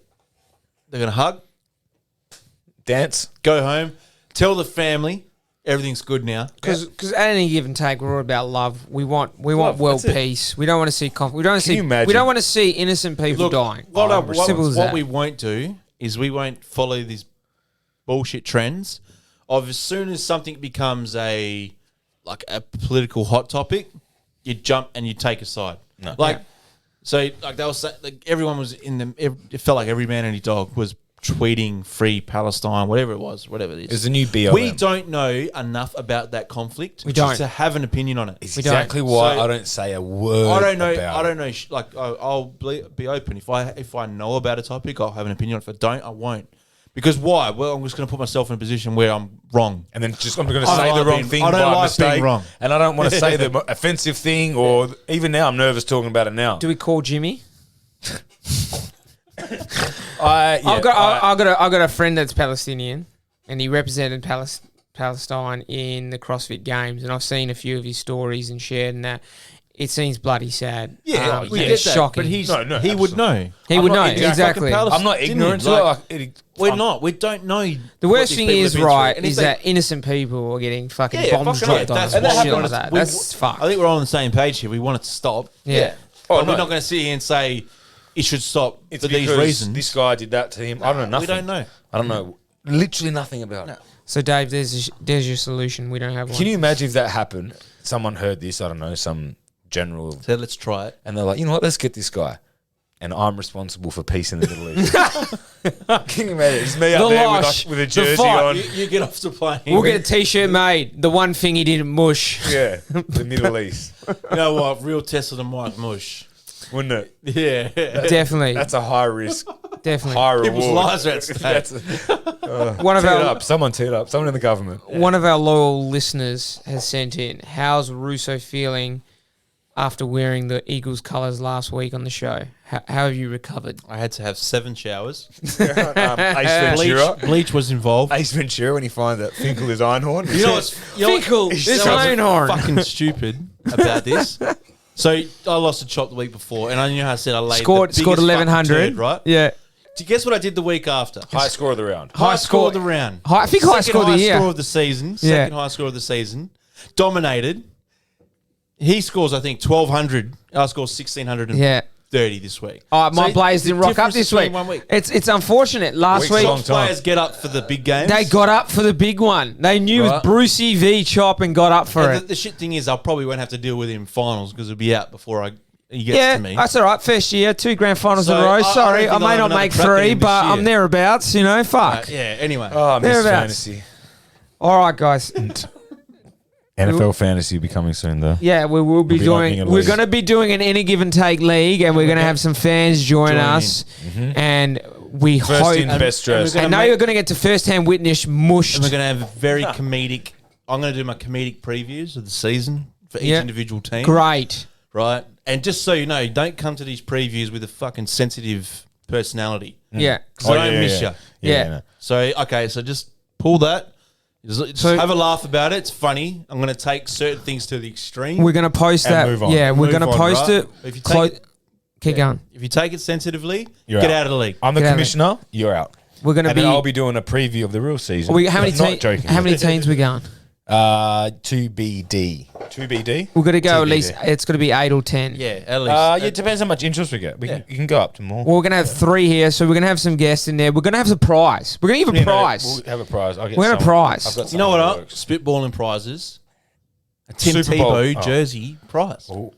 they're going to hug, Dance. go home, tell the family everything's good now. Because at any give and take, we're all about love. We want world that's it. peace. We don't want to see conflict. We don't want to Can see. you imagine? We don't want to see innocent people dying. Simple as What that. we won't do is we won't follow these bullshit trends of as soon as something becomes a political hot topic, you jump and you take a side. No. Like, so like they were saying, like everyone was in the. It felt like every man and his dog was tweeting free Palestine, whatever it is. It's a new BLM. We don't know enough about that conflict don't. to have an opinion on it. It's exactly why So- I don't say a word. I don't know. About I don't know. I'll be open. If I know about a topic, I'll have an opinion. If I don't, I won't. Because why? Well, I'm just going to put myself in a position where I'm wrong. And then I'm going to I say don't the like wrong being- thing I don't by like mistake, being wrong. and I don't want to say the offensive thing. Or even now, I'm nervous talking about it now. Do we call Jimmy? I've I've got a friend that's Palestinian, and he represented Palestine in the CrossFit Games, and I've seen a few of his stories and shared, and that it seems bloody sad. We yeah, get it's that, shocking. but he absolutely. would know. He would know exactly. I'm not ignorant to it. We're not. We don't know. The what worst these thing people is, have been right, through. And if is they- that innocent people are getting fucking Yeah, bombs fucking dropped on that's them. what Shit happened. like that. We- That's fucked. I think we're all on the same page here. We want it to stop. Yeah. But we're not going to sit here and say it should stop It's for these because reasons. this guy did that to him. I don't know nothing. We don't know. I don't know literally nothing about it. So, Dave, there's your solution. We don't have one. Can you imagine if that happened? Someone heard this. I don't know, some general, So let's try it. and they're like, you know what? Let's get this guy. And I'm responsible for peace in the Middle East. Can you imagine? It's me The out there Losh, with a the jersey fight. on. You get off the plane. We'll get a T-shirt made. The one thing he didn't mush. Yeah, the Middle East. You know what? Real Tesla than Mike Mush. Wouldn't it? Yeah. Definitely. That's a high risk, Definitely. high reward. People's lives are at stake. That's One of teed our up. Someone teed up. Someone in the government. one of our loyal listeners has sent in. How's Russo feeling after wearing the Eagles colours last week on the show? How have you recovered? I had to have 7 showers. Ace Ventura. Bleach was involved. Ace Ventura when he finds that Finkel is Einhorn. You know what's Finkel, what's it's Einhorn. fucking stupid about this? So I lost a chop the week before, and I knew how I said I laid Scored the biggest 1100, fucking turd, right? Yeah. Do you guess what I did the week after? High score of the round. High score of the round. I think high Second score of the highest year. score of the season. Yeah. Second highest score of the season. Dominated. He scores, I think, 1,200. I score 1,630 Yeah. this week. Oh, my So players the didn't rock up difference this between week. 1 week. It's unfortunate. Last Week's week long Top time. players get up for the big games. they got up for the big one. They knew it Right. was Brucey v Chop and got up for And it. the shit thing is, I probably won't have to deal with him in finals because it'll be out before he gets Yeah, to me. that's all right. First year, 2 grand finals in So, a row. I Sorry, don't I think I'll may have not another make crack at 3, him this but year. I'm thereabouts. You know, fuck. Yeah. Anyway, Oh, I miss Thereabouts. fantasy. All right, guys. NFL fantasy will be coming soon, though. Yeah, we will be We'll be doing. liking a We're league. going to be doing an any give and take league, and we're going to have some fans join Join us, and we First hope. in, best and we're dressed. gonna And now make- you're going to get to first hand witness mushed. and we're going to have very comedic. I'm going to do my comedic previews of the season for each Yeah. individual team. Great. Right? And just so you know, don't come to these previews with a fucking sensitive personality. Yeah. Because I don't miss you. Yeah. no. So, okay, so just pull that. Just So- have a laugh about it. It's funny. I'm going to take certain things to the extreme. We're going to post And that. move on. Yeah, we're Move going to on, post right? it. If you take Clo- it- Keep going. If you take it sensitively, You're get out. out of the league. I'm the Get out of commissioner. You're out. We're going to And be. then I'll be doing a preview of the real season. How many Not teams? joking. How many teams we going? 2BD. 2BD? We're going to go at TBD. least. It's going to be 8 or 10. Yeah, at least. Yeah, it depends how much interest we get. You can go up to more. Well, we're going to have 3 here, so we're going to have some guests in there. We're going to have some prize. We're going to give a prize. We'll have a prize. I'll get We're gonna some. prize. I've got You know some what? that works. Spitballing prizes. A Tim Super Bowl. Tebow Oh. jersey prize. Ooh,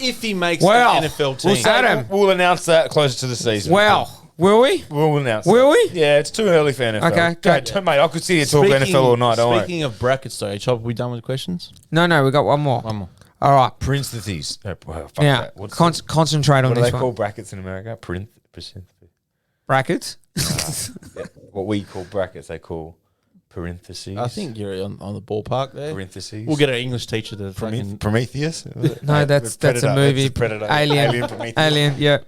If he makes Well, an NFL team. we'll say- Adam. We'll announce that closer to the season. Well, will we? We'll announce Will that. we? Yeah, it's too early for NFL. Okay, Go, good. mate, I could see you talk NFL all night, don't worry. Speaking of brackets, though, Chop, are we done with the questions? No, we got one more. One more. All right. Parentheses. Well, fuck Now, that. What's concentrate on what do this they call one. brackets in America? Brackets. Yeah. What we call brackets, they call parentheses. I think you're on the ballpark there. parentheses. We'll get our English teacher to fucking... Prometheus? No, that's a Predator. movie. That's Predator. Alien. Prometheus. Alien. Yeah.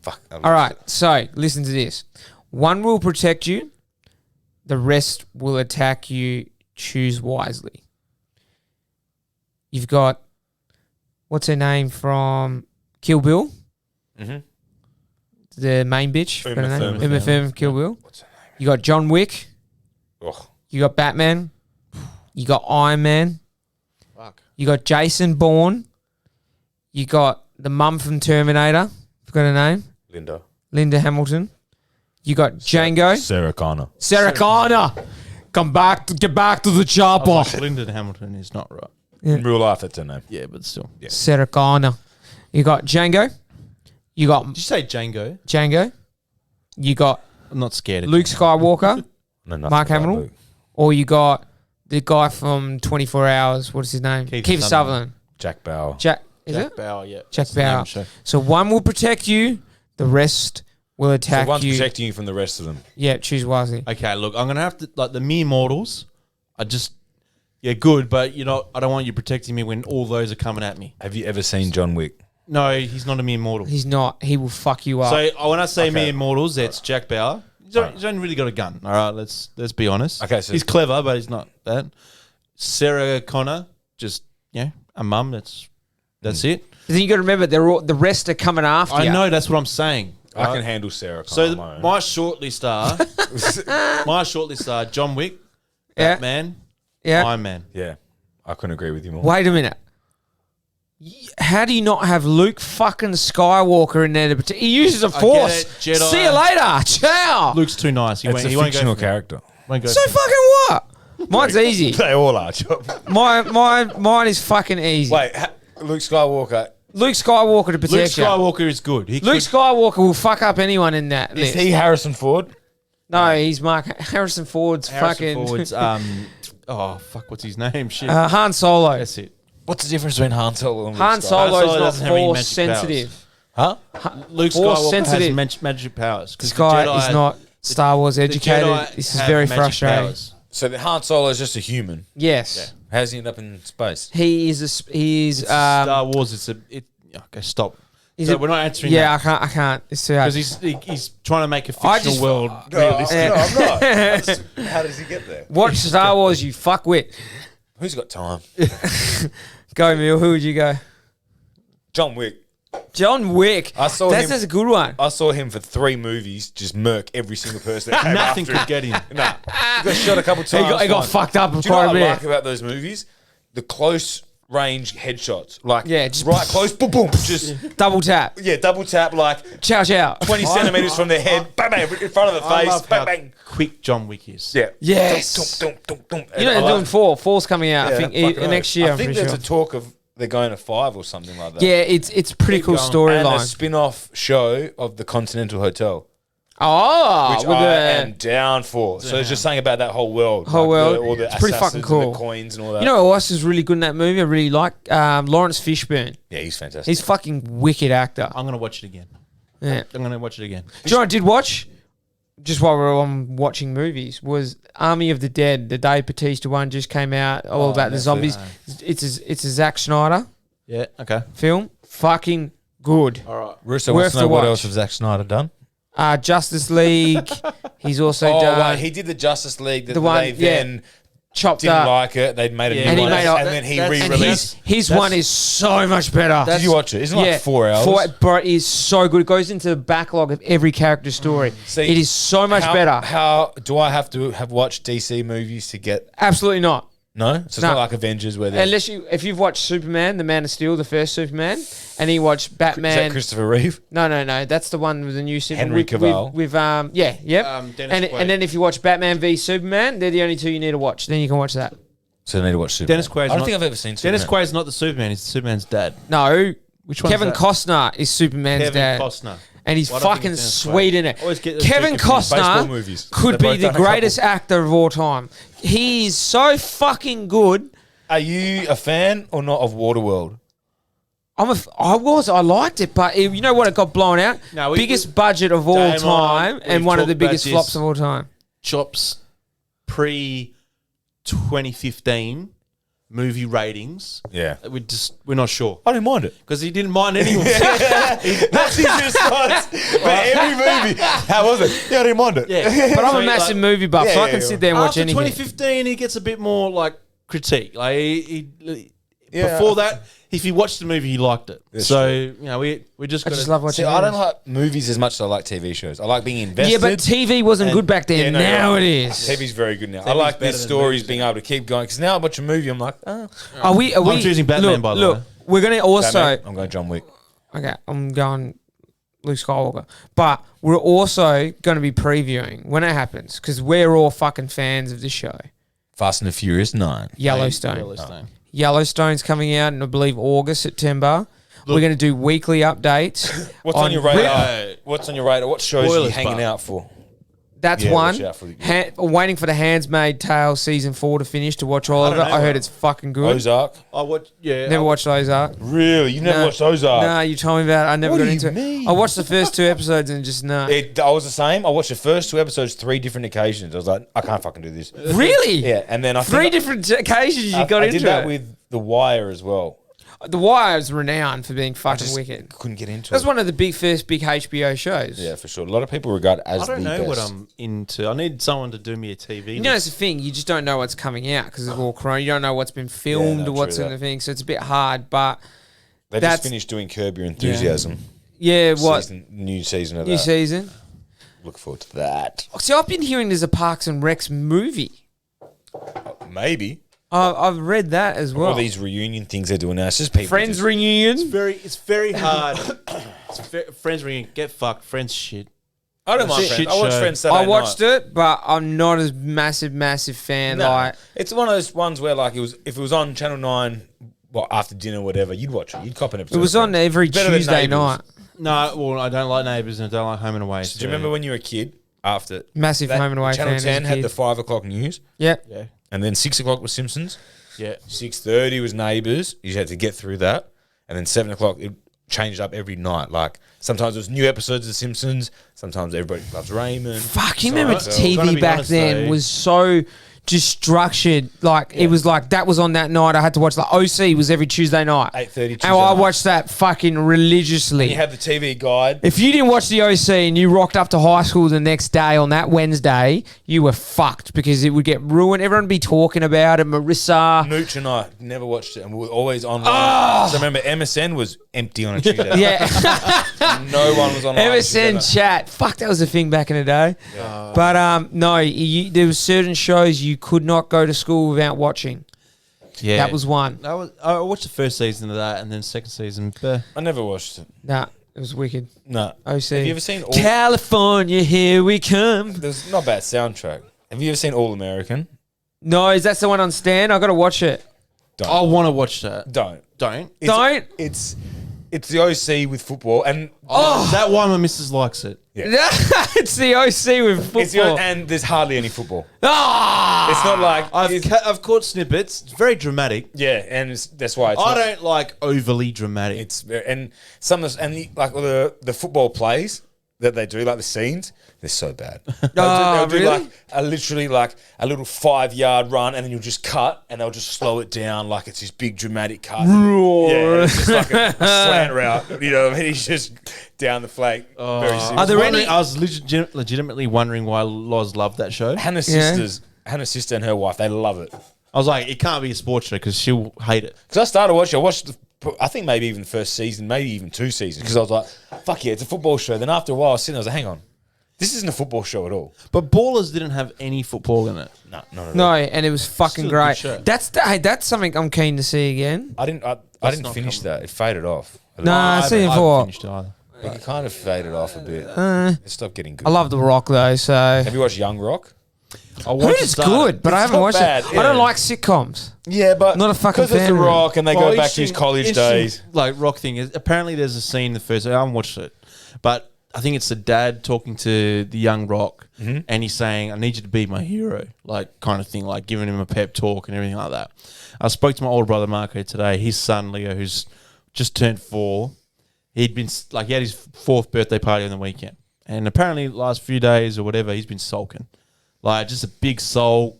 Fuck. All right. So listen to this. One will protect you. The rest will attack you. Choose wisely. You've got, what's her name from Kill Bill? Mhm. The main bitch. Uma Got her name? Thurman. Uma Thurman, Kill Bill. What's her name? You got John Wick. Ugh. You got Batman. You got Iron Man. Fuck. You got Jason Bourne. You got the mum from Terminator. Forgot her name. Linda Hamilton. You got Django. Sarah Connor. Sarah Connor. Get back to the chopper. Lyndon Hamilton is not right. In real life, that's her name. Yeah, but still. Yeah. Sarah Connor. You got Django. You got Did you say Django? Django. You got I'm not scared of Luke Skywalker, No, nothing Mark about Hamill, Luke. or you got the guy from 24 Hours. What's his name? Keith Keith Sutherland. Sutherland. Jack Bauer. Jack, is Jack it? Bauer, yeah. Jack That's the name Bauer. of the show. So one will protect you, the rest will So attack one's you. protecting you from the rest of them. Yeah, choose wisely. Okay, look, I'm gonna have to like the mere mortals. I just good, but I don't want you protecting me when all those are coming at me. Have you ever seen John Wick? No, he's not a mere mortal. He's not. He will fuck you up. So when I say Okay. mere mortals, it's Jack Bauer. He's only really got a gun. All right, let's be honest. Okay, so- he's clever, but he's not that. Sarah Connor, just a mum. That's it. But then you got to remember, the rest are coming after I you. know that's what I'm saying. I can handle Sarah. So Connor on my own. my shortlist are John Wick, Yeah. Batman, Yeah. Iron Man. Yeah, I couldn't agree with you more. Wait a minute. How do you not have Luke fucking Skywalker in there to protect? He uses a force. get it, Jedi. See you later. Ciao. Luke's too nice. It's a He won't go fictional for it. character. Won't go So for it. fucking what? Mine's easy. They all are. Mine is fucking easy. Wait, Luke Skywalker. Luke Skywalker to Luke protect you. Skywalker is good. He Luke could- Skywalker will fuck up anyone in that Is list. he Harrison Ford? No, he's Harrison Ford's Harrison fucking Ford's, what's his name? Shit. Han Solo. That's it. What's the difference between Han Solo and Luke Han Skywalker? Solo Solo is not doesn't have any force magic sensitive. Huh? Luke Force Skywalker sensitive. has magic powers. 'cause This the guy Jedi- is not Star Wars the educated. Jedi This is have very magic frustrating. powers. So the Han Solo is just a human. Yes, How's he end up in space? he is. He's Star Wars. Okay, stop. Is So it- we're not answering yeah, that. I can't. It's too hard. Because he's trying to make a I fictional just- world realistic. I'm not. How does he get there? Watch Star Wars, you fuckwit. Who's got time? Go, Mill. Who would you go? John Wick. John Wick. I saw That's him- That's a good one. I saw him for 3 movies just murk every single person that came Nothing after could him. get him. Nah, he got shot a couple He times. got fine. fucked up Do you know quite a what I bit. like about those movies? The close range headshots. Like, Yeah, just- right close, boom, boom. Just, Double tap. yeah, double tap, like Ciao, ciao. 20 centimeters from their head, bang, bang, in front of the I face, love bang, how bang. quick John Wick is. Yeah. Yes. Dum, dum, dum, dum. You know I they're like- doing 4. 4's coming out. I Yeah, think fucking next oath. year. I I'm think pretty there's sure. a talk of they're going to 5 or something like that. Yeah, it's pretty cool Keep going. And a storyline. spin-off show of the Continental Hotel, Oh, which with I the am down for. So it's just saying about that whole world. Whole world. All the It's pretty fucking assassins cool. and the coins and all that. you know who else is really good in that movie? I really like Lawrence Fishburne. Yeah, he's fantastic. He's fucking wicked actor. I'm gonna watch it again. Yeah. I'm gonna watch it again. Do you know what I did watch? Just while we're on watching movies, was Army of the Dead. The Dave Bautista one just came out, all about the zombies. It's a Zack Snyder Yeah. Okay. film. Fucking good. All right. Russo worth wants to the know what watch. else has Zack Snyder done. Justice League. He's also Oh, done right. He did the Justice League that The one- they yeah. then chopped didn't up. like it. They made a Yeah. new And he one. made And then he that's- And re-released. his one is so much better. Did you watch it? Isn't it like 4 hours? Bro, it is so good. It goes into the backlog of every character story. See, it is so much better. How do I have to have watched DC movies to get? Absolutely not. No, so it's No. not like Avengers where there's If you've watched Superman, The Man of Steel, the first Superman, and you watch is Batman. that Christopher Reeve. No, that's the one with the new Superman. Henry Cavill. With Dennis Quaid. and then if you watch Batman v Superman, they're the only two you need to watch. Then you can watch that. So I need to watch Superman. Dennis Quaid's I don't not- think I've ever seen Superman. Dennis Quaid's not the Superman. He's Superman's dad. No, Which one's Kevin that? Costner is Superman's Kevin dad. Costner. And he's Why do I think fucking it's Dennis sweet Quaid? in it. Always get those Kevin two confused. Baseball Costner movies. could They've be both the done a couple. greatest actor of all time. He is so fucking good. Are you a fan or not of Waterworld? I liked it, but you know what? It got blown out. No, Biggest budget of all Damon, time, and we've one of the talked about biggest this. flops of all time. Chops pre 2015 movie ratings. Yeah, We're not sure I didn't mind it. because he didn't mind anyone. That's his response. But every movie, how was it? Yeah, I didn't mind it. Yeah, But I'm So, a massive like, movie buff, yeah, so I yeah, can yeah. sit there and watch After anything. 2015, he gets a bit more like critique. Like he Yeah. before that, if he watched the movie, he liked it. That's so true. you know, we just I got just love watching. See, I don't movies. like movies as much as I like TV shows. I like being invested. Yeah, but TV wasn't and- good back then. Yeah, no, Now you're it right. is. TV's very good now. I TV's like better the than stories movies being now. able to keep going. Because now I watch a movie, I'm like, oh. Are we? I'm choosing Batman, look, by the look, way. we're gonna also. Batman, I'm going John Wick. Okay, I'm going Luke Skywalker. But we're also going to be previewing when it happens because we're all fucking fans of this show. Fast and the Furious 9. Yellowstone. Yellowstone's coming out in, I believe, August, September. We're going to do weekly updates. What's on your radar? What's on your radar? What shows are you Spoilers, hanging but- out for? That's Yeah, one. watch out for the- Waiting for the Handmaid's Tale season 4 to finish to watch all of it. don't know, I heard bro. it's fucking good. Ozark. I watch. Yeah. Never watched Ozark. Really? You never watched Ozark? No, you told me about it. I never What got do into you it. mean? I watched the first 2 episodes and just no. I was the same. I watched the first 2 episodes 3 different occasions. I was like, I can't fucking do this. Really? Yeah, and then I 3 think different occasions you got I into did that it. with The Wire as well. The Wire is renowned for being I fucking just wicked. couldn't get into That's it. one of the first big HBO shows. Yeah, for sure. A lot of people regard it as I don't the know best. what I'm into. I need someone to do me a TV. You know, it's the thing. You just don't know what's coming out because of all Corona. You don't know what's been filmed no, or what's true in that. the thing. So it's a bit hard. But They that's- just finished doing Curb Your Enthusiasm. yeah, what? New season of New that. season? Look forward to that. See, I've been hearing there's a Parks and Recs movie. Maybe. I've read that as well. All these reunion things they're doing now. It's just people. Friends just, reunion. It's very hard. Friends ring. Get fucked. Friends shit. I don't mind Shit Friends. I watch show. Friends Saturday I watched night. it, but I'm not as massive fan. No. Like It's one of those ones where, like, if it was on Channel 9, well, after dinner or whatever, you'd watch it. You'd cop an episode. it was of on Friends. every Better than Tuesday Neighbours. night. No, well, I don't like Neighbours and I don't like Home and Away. Do you remember when you were a kid? After Massive Home and Away Channel fan as a 10 had kid. the 5 o'clock news, Yeah. Yeah. and then 6 o'clock was Simpsons. Yeah. 6:30 was Neighbours. You had to get through that, and then 7 o'clock it changed up every night. Like sometimes it was new episodes of Simpsons. Sometimes Everybody Loves Raymond. Fuck, you remember So- Gotta TV be back honest, then though. was so just structured. Like it was like that was on that night. I had to watch like OC was every Tuesday night. 8:30 Tuesday And I night. watched that fucking religiously. You had the TV guide. If you didn't watch the OC and you rocked up to high school the next day on that Wednesday, you were fucked because it would get ruined. Everyone would be talking about it. Marissa. Nooch and I never watched it, and we were always online. So remember, MSN was empty on a Tuesday. Yeah. No one was online. MSN chat. Fuck, that was a thing back in the day. But no, there were certain shows you could not go to school without watching. Yeah. That was one. I watched the first season of that and then second season. I never watched it. Nah, it was wicked. No. OC. Have you ever seen All? California, here we come. There's not a bad soundtrack. Have you ever seen All American? No, is that the one on Stan? I got to watch it. Don't. I want to watch that. Don't. Don't. Don't. It's the OC with football, and Oh, that one my missus likes it. It's the OC with it's the, football. and there's hardly any football. Ah! It's not like I've caught snippets. It's very dramatic. yeah, and that's why it's I not, don't like overly dramatic. It's and some of the, and like the football plays that they do, like the scenes, they're so bad. They'll do really? like literally like a little 5-yard run, and then you'll just cut, and they'll just slow it down like it's this big dramatic cut. Yeah, it's just like a slant route. You know, what I mean, he's just down the flank. Very simple. Are there any- I was legitimately wondering why Loz loved that show. Hannah's Yeah. sisters, Hannah's sister and her wife, they love it. I was like, it can't be a sports show because she'll hate it. Because I started watching, I watched, I think maybe even the first season, maybe even 2 seasons, because I was like, fuck yeah, it's a football show. Then after a while, I was sitting there, I was like, hang on, this isn't a football show at all. But Ballers didn't have any football in it. No, not at all. No, and it was fucking Still a good great. show. That's something I'm keen to see again. I didn't not finish coming. that. It faded off. Nah, I season haven't 4. finished it either. It kind of faded off a bit. It stopped getting good. I love The Rock though, so Have you watched Young Rock? I watched Hood it is start. good, but I It's haven't not watched bad, it. yeah. I don't like sitcoms. Yeah, but Not a fucking because it's fan The of it. Rock and they Well, go back to his interesting- college interesting, days. Like Rock thing is apparently there's a scene in the first. I haven't watched it, but I think it's the dad talking to the young Rock, and he's saying, "I need you to be my hero," like kind of thing, like giving him a pep talk and everything like that. I spoke to my older brother Marco today. His son Leo, who's just turned 4, he had his 4th birthday party on the weekend, and apparently the last few days or whatever, he's been sulking, like just a big sulk,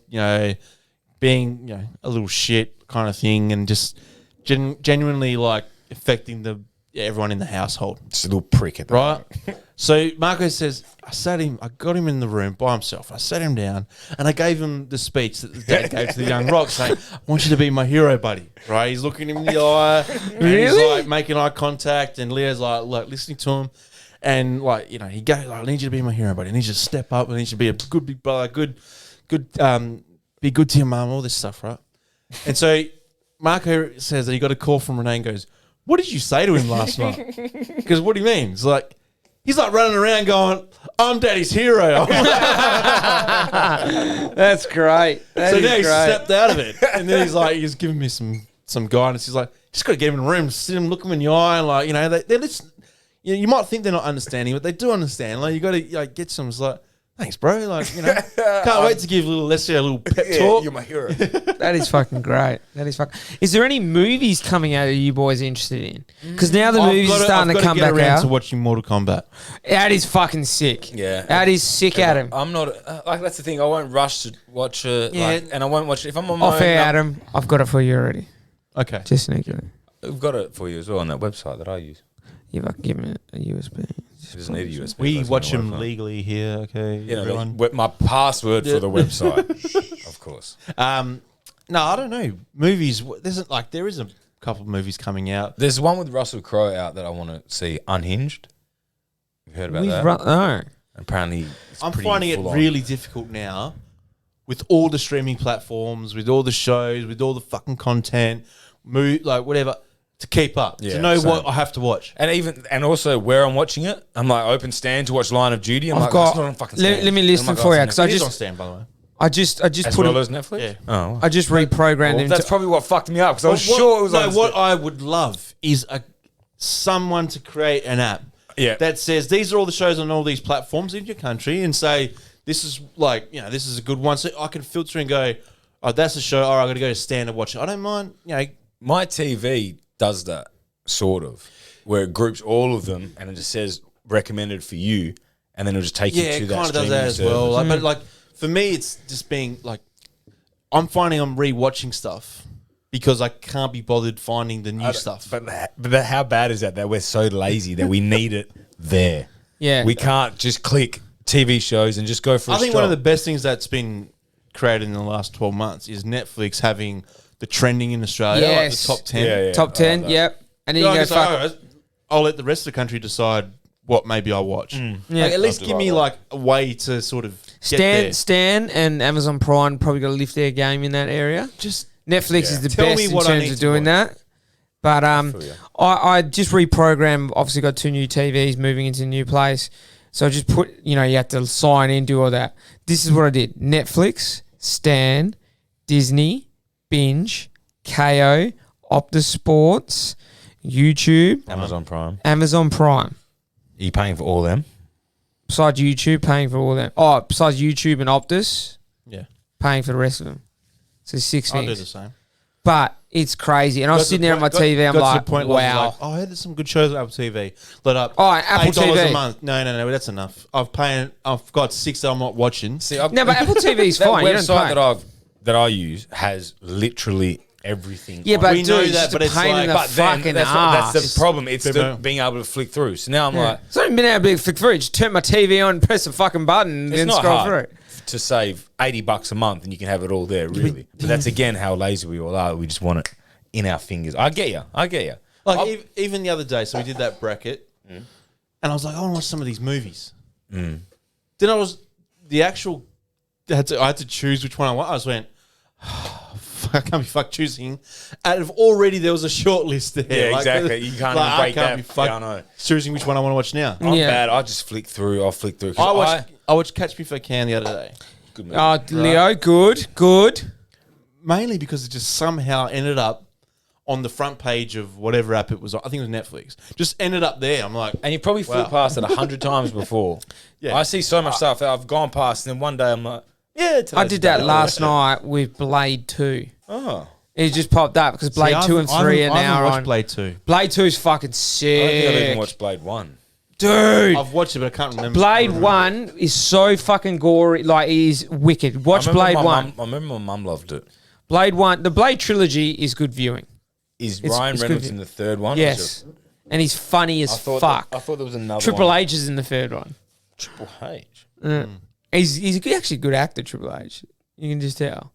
being a little shit kind of thing, and just genuinely like affecting everyone in the household. Just a little prick at the Right. So Marco says, I got him in the room by himself. I sat him down and I gave him the speech that the dad gave to the young Rock saying, I want you to be my hero, buddy. Right. He's looking him in the eye. And he's like making eye contact. And Leo's like, look, listening to him. And he goes, I need you to be my hero, buddy. I need you to step up. I need you to be a good big brother, be good to your mum, all this stuff, right? And so Marco says that he got a call from Renee and goes, what did you say to him last night? Because what do you mean? It's like, he's like running around going, I'm daddy's hero. That's great. That So is now he's great. snapped out of it. And then he's giving me some guidance. He's like, just got to get him in the room, sit him, look him in the eye, and they're listening. you might think they're not understanding, but they do understand. Like you got to get some. It's like, thanks, bro. Like can't wait to give little Leslie a little pep talk. You're my hero. That is fucking great. That is fucking. Is there any movies coming out that you boys are interested in? Because now the movies are starting to come back out. To watching Mortal Kombat. That is fucking sick. Yeah. That is sick, Adam. I'm not like that's the thing. I won't rush to watch it. Yeah. And I won't watch it if I'm on my Off own. air, Adam. I've got it for you already. Okay. Just sneakily. I've got it for you as well on that website that I use. You've given it a USB. It doesn't need a USB. We That's watch my them Wi-Fi. legally here. Okay. You know, everyone. my password for the website, of course. No, I don't know. Movies. There is a couple of movies coming out. There's one with Russell Crowe out that I want to see. Unhinged. You've heard about that? No. Apparently, it's I'm pretty finding it full on. really difficult now with all the streaming platforms, with all the shows, with all the fucking content, whatever, to keep up, Yeah, to know same. what I have to watch. And also where I'm watching it. I'm like open stand to watch Line of Duty. I'm I've like, got. that's not on fucking stand. Let me list them for you because It is on stand, by the way. I just as put well it. as Netflix. Yeah. Oh, I just reprogrammed well, them. that's probably what fucked me up because I was sure it was on. what I would love is someone to create an app that says these are all the shows on all these platforms in your country and say this is this is a good one. So I can filter and go, oh, that's a show. All right, I got to go to stand and watch it. I don't mind. My TV does that sort of where it groups all of them and it just says recommended for you, and then it'll just take you to it that. kind of does streaming that as well. service. But for me, it's just being I'm finding I'm rewatching stuff because I can't be bothered finding the new stuff. But how bad is that? That we're so lazy that we need it there. Yeah. We can't just click TV shows and just go for. I think one of the best things that's been created in the last 12 months is Netflix having the trending in Australia, Yes. the top 10. Yeah. Top 10. Yep. And then you go fuck. I'll let the rest of the country decide what maybe I watch. Yeah. At least give me a way to sort of get there. Stan and Amazon Prime probably got to lift their game in that area. Just Netflix is the Tell best me in what I terms need of to doing watch. that. But feel ya. I just reprogrammed. Obviously, got 2 new TVs moving into a new place. So I just put, you have to sign in, do all that. This is what I did: Netflix, Stan, Disney, Binge, KO, Optus Sports, YouTube, Amazon Prime. Amazon Prime. Are you paying for all them? Besides YouTube, paying for all them. Oh, besides YouTube and Optus, Yeah, paying for the rest of them. So 6 I'll do things. the same. But it's crazy. And I was sitting there on my TV, I'm got to like, the point where I wow. was like, I heard there's some good shows on Apple TV. Let up. Oh, Apple $8 TV. a month. No, that's enough. I've got 6 that I'm not watching. See, No, but Apple TV is that fine. You don't website pay. that I use has literally everything. Yeah, on but it. We know dude, that, it's but a it's pain like- in the But then fucking that's ass. the problem. It's People- being able to flick through. So now I'm like, It's not even been able to flick through. Just turn my TV on, press a fucking button, and it's then not scroll hard through. to save $80 a month and you can have it all there. Really, but that's again how lazy we all are. We just want it in our fingers. I get you. Even the other day, so we did that bracket, and I was like, I want to watch some of these movies. Then I had to choose which one I want. I just went, I can't be fucked choosing. Out of already, there was a short list there. Yeah, exactly. You can't even break that. Be fucked Yeah, I know. choosing which one I want to watch now. I'm Yeah. bad. I just flick through. I'll flick through. 'Cause I watched Catch Me If I Can the other day, good movie. Oh, Leo, good. mainly because it just somehow ended up on the front page of whatever app it was on. I think it was Netflix. Just ended up there. I'm like, And you probably flew Wow. past it 100 times before. Yeah. I see so much stuff that I've gone past, and then one day I'm like, yeah, I did that last night with Blade 2. Oh, It just popped up because Blade 2 and 3 are I now haven't watched on. Blade 2. Blade 2 is fucking I don't think I've even sick. watched Blade 1. Dude. I've watched it, but I can't remember. Blade 1 is so fucking gory. Like, it is wicked. Watch I remember Blade 1. I remember my mum loved it. Blade 1. The Blade trilogy is good viewing. Is It's- Ryan it's Reynolds good. in the third one? Yes. And he's funny as fuck. I thought there was another Triple one. H is in the third one. Triple H. He's actually a good actor, Triple H. You can just tell.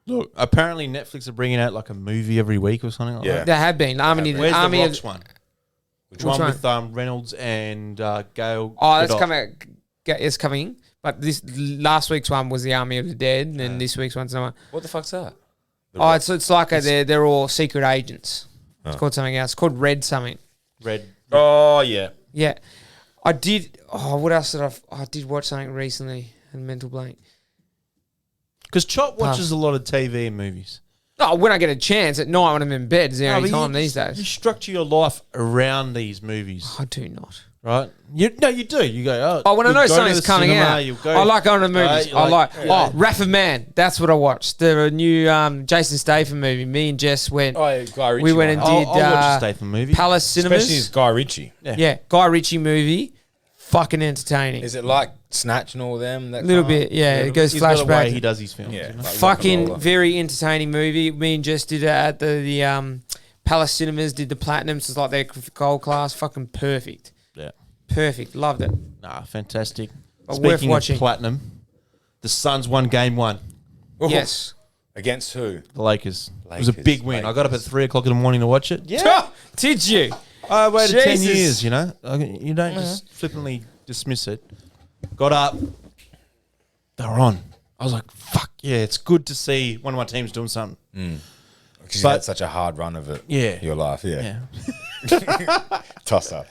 Look, apparently Netflix are bringing out like a movie every week or something like Yeah. that. There have been. Where's Army the of- Rocks one? Which one one? with Reynolds and Gail. Oh, that's Gadot. coming. It's coming. But this last week's one was the Army of the Dead, and then this week's one's another. What the fuck's that? Oh, it's like they're all secret agents. It's called something else. It's called Red something. Red. Oh, yeah. Yeah, I did. Oh, what else did I did watch something recently. And mental blank. Because Chop watches a lot of TV and movies. Oh, when I get a chance at night when I'm in bed is the only but time these You days. structure your life around these movies, I do not. right? You do. You go, Oh, when I you'll know go to something's the coming cinema, out, you'll go- I like going to the movies. you I like yeah. Wrath of Man. That's what I watched. The new Jason Statham movie. Me and Jess went. Oh, yeah, Guy Ritchie we went and one. did I'll watch a Statham movie. Palace Cinemas. Especially his Guy Ritchie. Yeah, Guy Ritchie movie. Fucking entertaining. Is it like Snatch and all them? That A little kind of- bit, yeah. It goes He's got a way flashback. he does his films. Yeah. you know? Like Fucking rock and roller. very entertaining movie. Me and Jess did it at the Palace Cinemas. Did the platinums. It's like their gold class. Fucking perfect. Yeah. Perfect. Loved it. Nah, fantastic. But worth Speaking watching. of platinum, the Suns won game 1. Oh, Yes. Against who? The Lakers. It was a Lakers, big win. I got up at 3 o'clock in the morning to watch it. Yeah. Did you? I waited 10 Jesus. years, you know. You don't just flippantly dismiss it. Got up. They were on. I was like, fuck, yeah, it's good to see one of my teams doing something. Because you But- had such a hard run of it. Yeah. Your life, yeah. Yeah. Toss up.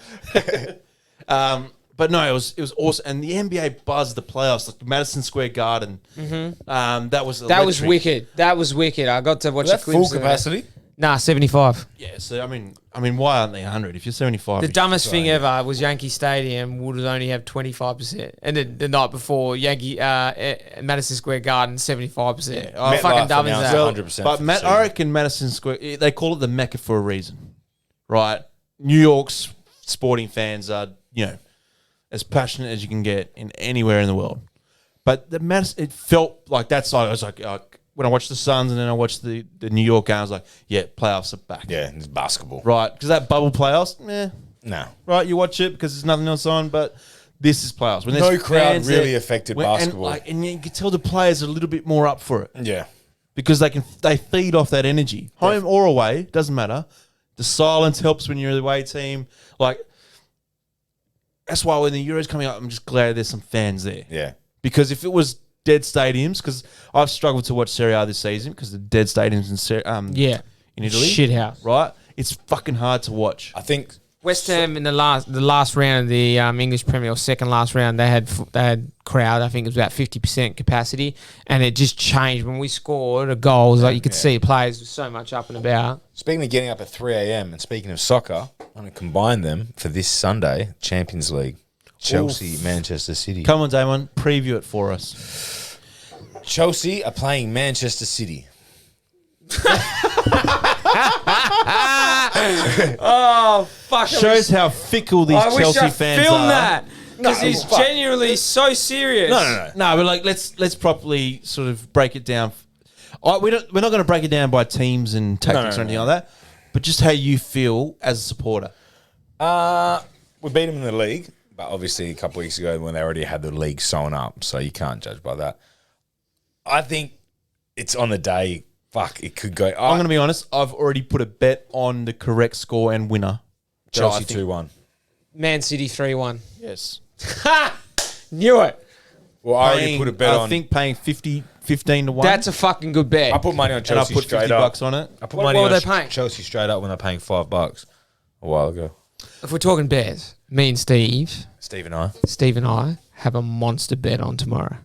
But no, it was awesome. And the NBA buzzed the playoffs, like Madison Square Garden. That was That was electric. wicked. That was wicked. I got to watch Was the that clips. full of that. capacity? Nah, 75. Yeah, so I mean, why aren't they 100? If you're 75, The you- dumbest thing ever was Yankee Stadium would only have 25%. And the night before, Madison Square Garden, 75%. Yeah, I- fucking MetLife dumb is announced that? well, 100% But for Matt, the season. I reckon Madison Square, they call it the Mecca for a reason, right? New York's sporting fans are, as passionate as you can get in anywhere in the world. But the Madison, it felt like that side. I was like, when I watched the Suns and then I watched the New York game, I was like, yeah, playoffs are back. Yeah, it's basketball. Right, because that bubble playoffs, No. right, you watch it because there's nothing else on, but this is playoffs. When No there's crowd fans really there- affected when- basketball. And you can tell the players are a little bit more up for it Yeah. because they feed off that energy, home or away, doesn't matter. The silence helps when you're the away team. Like that's why when the Euros coming up, I'm just glad there's some fans there. Yeah. Because if it was dead stadiums, because I've struggled to watch Serie A this season because the dead stadiums Yeah. in Italy, Shithouse. right? It's fucking hard to watch. I think West Ham in the last round of the English Premier, or second last round, they had crowd. I think it was about 50% capacity, and it just changed when we scored a goal. It was like you could see players were so much up and about. speaking of getting up at 3 a.m. and speaking of soccer, I'm going to combine them for this Sunday, Champions League. Chelsea, Manchester City. Come on, Damon, preview it for us. Chelsea are playing Manchester City. Oh fuck! Shows how fickle these I wish Chelsea I fans filmed are. that because No, he's fuck. genuinely so serious. No. No, but like let's properly sort of break it down. We're not going to break it down by teams and tactics No, or anything no. like that, but just how you feel as a supporter. We beat them in the league, but obviously a couple of weeks ago when they already had the league sewn up, so you can't judge by that. I think it's on the day. Fuck, it could go. I'm going to be honest. I've already put a bet on the correct score and winner. that I Chelsea think- 2-1. Man City 3-1. Yes. Ha! Knew it. Well, I already put a bet I on. think paying 15 to 1. That's a fucking good bet. I put money on and I Chelsea put straight 50 up. bucks on it. I put What- money what on were they paying? Chelsea straight up when they're paying $5 a while ago. If we're talking bears, me and Steve and I have a monster bet on tomorrow.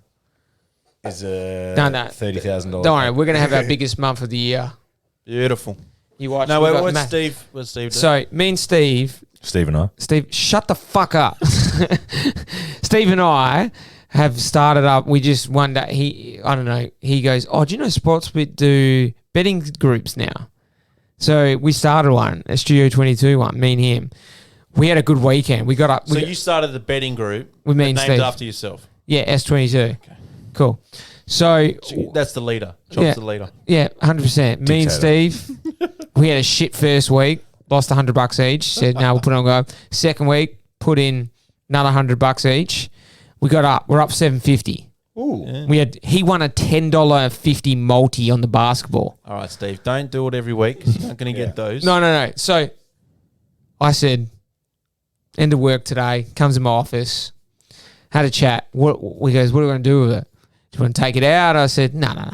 Is No. $30,000. Don't worry, we're gonna have our biggest month of the year. Beautiful. You watch. No, we wait, got what's Matt- Steve? What's Steve do? So me and Steve, shut the fuck up. Steve and I have started up. We just one day he goes, oh, do you know Sportsbet do betting groups now? So we started one, a Studio 22 one. Me and him. We had a good weekend. We got up. So you started the betting group With me and named Steve. after yourself. Yeah, S22. Cool. So That's the leader. Chop's Yeah. the leader. yeah, 100%. Me and Dictator. Steve, we had a shit first week. Lost $100 each. Said no, we'll put it on go. Second week, put in another $100 each. We got up. We're up $750. Ooh. He won a $10.50 multi on the basketball. All right, Steve. Don't do it every week. You're not going to get those. No. So I said, end of work today. Comes in my office. Had a chat. He goes, what are we going to do with it? Do you want to take it out? I said, no.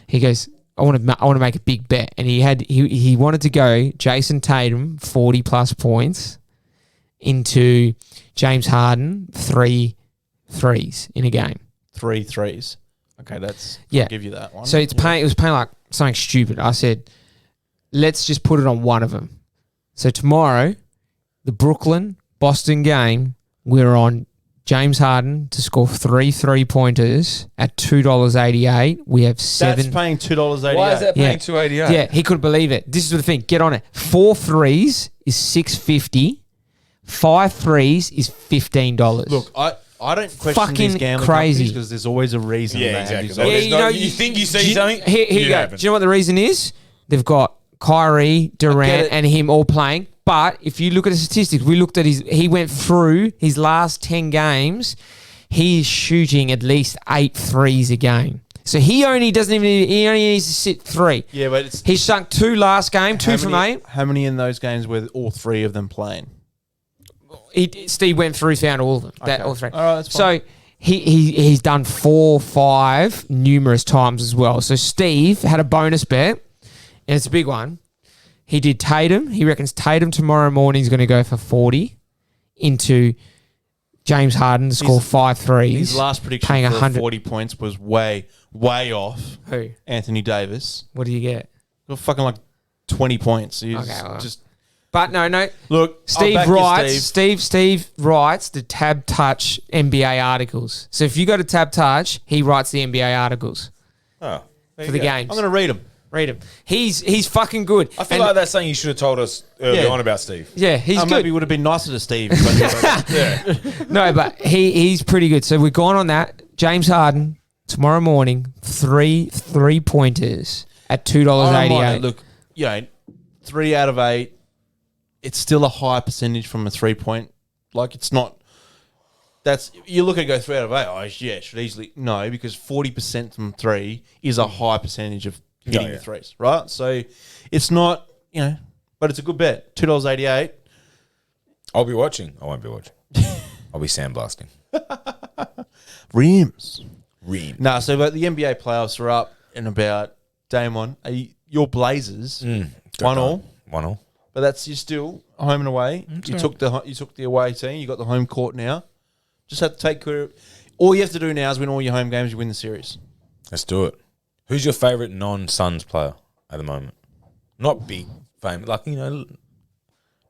He goes, I want to make a big bet. And he wanted to go Jason Tatum 40+ points into James Harden 3 threes in a game. 3 threes. Okay, that's Yeah. I'll give you that one. So it was paying like something stupid. I said, let's just put it on one of them. So tomorrow, the Brooklyn Boston game, we're on James Harden to score 3 3-pointers at $2.88. We have 7. That's paying $2.88. Why is that Yeah. paying $2.88? Yeah, he couldn't believe it. This is the thing. Get on it. 4 threes is $6.50. 5 threes is $15. Look, I don't question Fucking these gambling crazy. because there's always a reason. Yeah, they have exactly. these Well, Yeah, there's you no- know, you think you see do something? Here you go. haven't. Do you know what the reason is? They've got Kyrie, Durant, it. and him all playing. But if you look at the statistics, we looked at he went through his last 10 games. He's shooting at least 8 threes a game. So he only needs to sit 3. Yeah, but it's He sunk 2 last game, 2 from 8. How many in those games were all 3 of them playing? Steve went through, found all of them. Okay. All 3. All right, that's fine. So he's done 4, 5 numerous times as well. So Steve had a bonus bet, and it's a big one. He did Tatum. He reckons Tatum tomorrow morning is going to go for 40 into James Harden to score 5 threes. His last prediction paying for 100. 40 points was way off. Who? Anthony Davis. What do you get? Got fucking like 20 points. He's Okay, well. just But no. look. I'll Steve back you, writes. Steve. Steve writes the Tab Touch NBA articles. So if you go to Tab Touch, he writes the NBA articles Oh, there for you the go. games. I'm going to read them. Read him. He's fucking good. I feel And- like that's something you should have told us early Yeah. on about Steve. Yeah, he's good. Maybe would have been nicer to Steve. But Yeah. No, but he's pretty good. So we've gone on that. James Harden tomorrow morning, 3 3-pointers at I don't mind $2.88. it. Look, 3 out of 8. It's still a high percentage from a 3-point. Like it's not. That's you look at it, go 3 out of 8. Oh yeah, should easily no because 40% from 3 is a high percentage of hitting Yeah. the threes, right? So it's not but it's a good bet. $2.88. I'll be watching. I won't be watching. I'll be sandblasting. Rims. Ream. No, so but the NBA playoffs are up in about Damon. Your Blazers 1-1, 1-1. but you're still home and away. You took the away team. You got the home court now. Just have to take care. All you have to do now is win all your home games. You win the series. Let's do it. Who's your favourite non-Suns player at the moment? Not big fame, like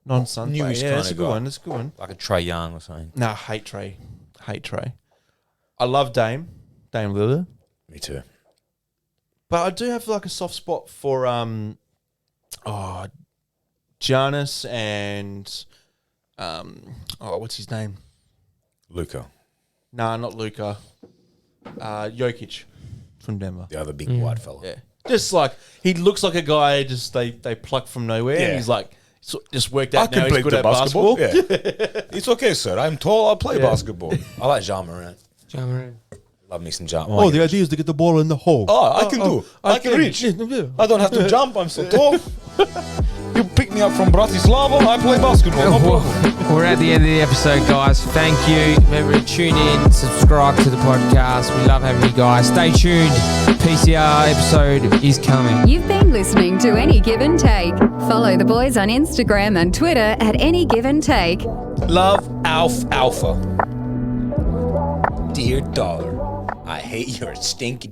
Non-Sun. Newish Yeah, that's a kinda good guy. one. That's a good one. like a Trey Young or something. Nah, hate Trey. I love Dame Lillard, Me too. but I do have like a soft spot for Giannis and what's his name? Luka, Nah, not Luka. Jokic from Denver. the other big white fella. Yeah, just like he looks like a guy just they pluck from nowhere. Yeah. And he's like just worked out now he's good at basketball. Yeah. It's okay, sir. I'm tall. I'll play basketball. I like Ja Morant. Love me some Ja. Oh, the idea is to get the ball in the hole. I can do. I can reach. I don't have to jump. I'm so tall. You pick me up from Bratislava. I play basketball. No problem. We're at the end of the episode, guys. Thank you. Remember to tune in, subscribe to the podcast. We love having you guys. Stay tuned. PCR episode is coming. You've been listening to Any Give and Take. Follow the boys on Instagram and Twitter at Any Give and Take. Love Alpha. Dear daughter, I hate your stinky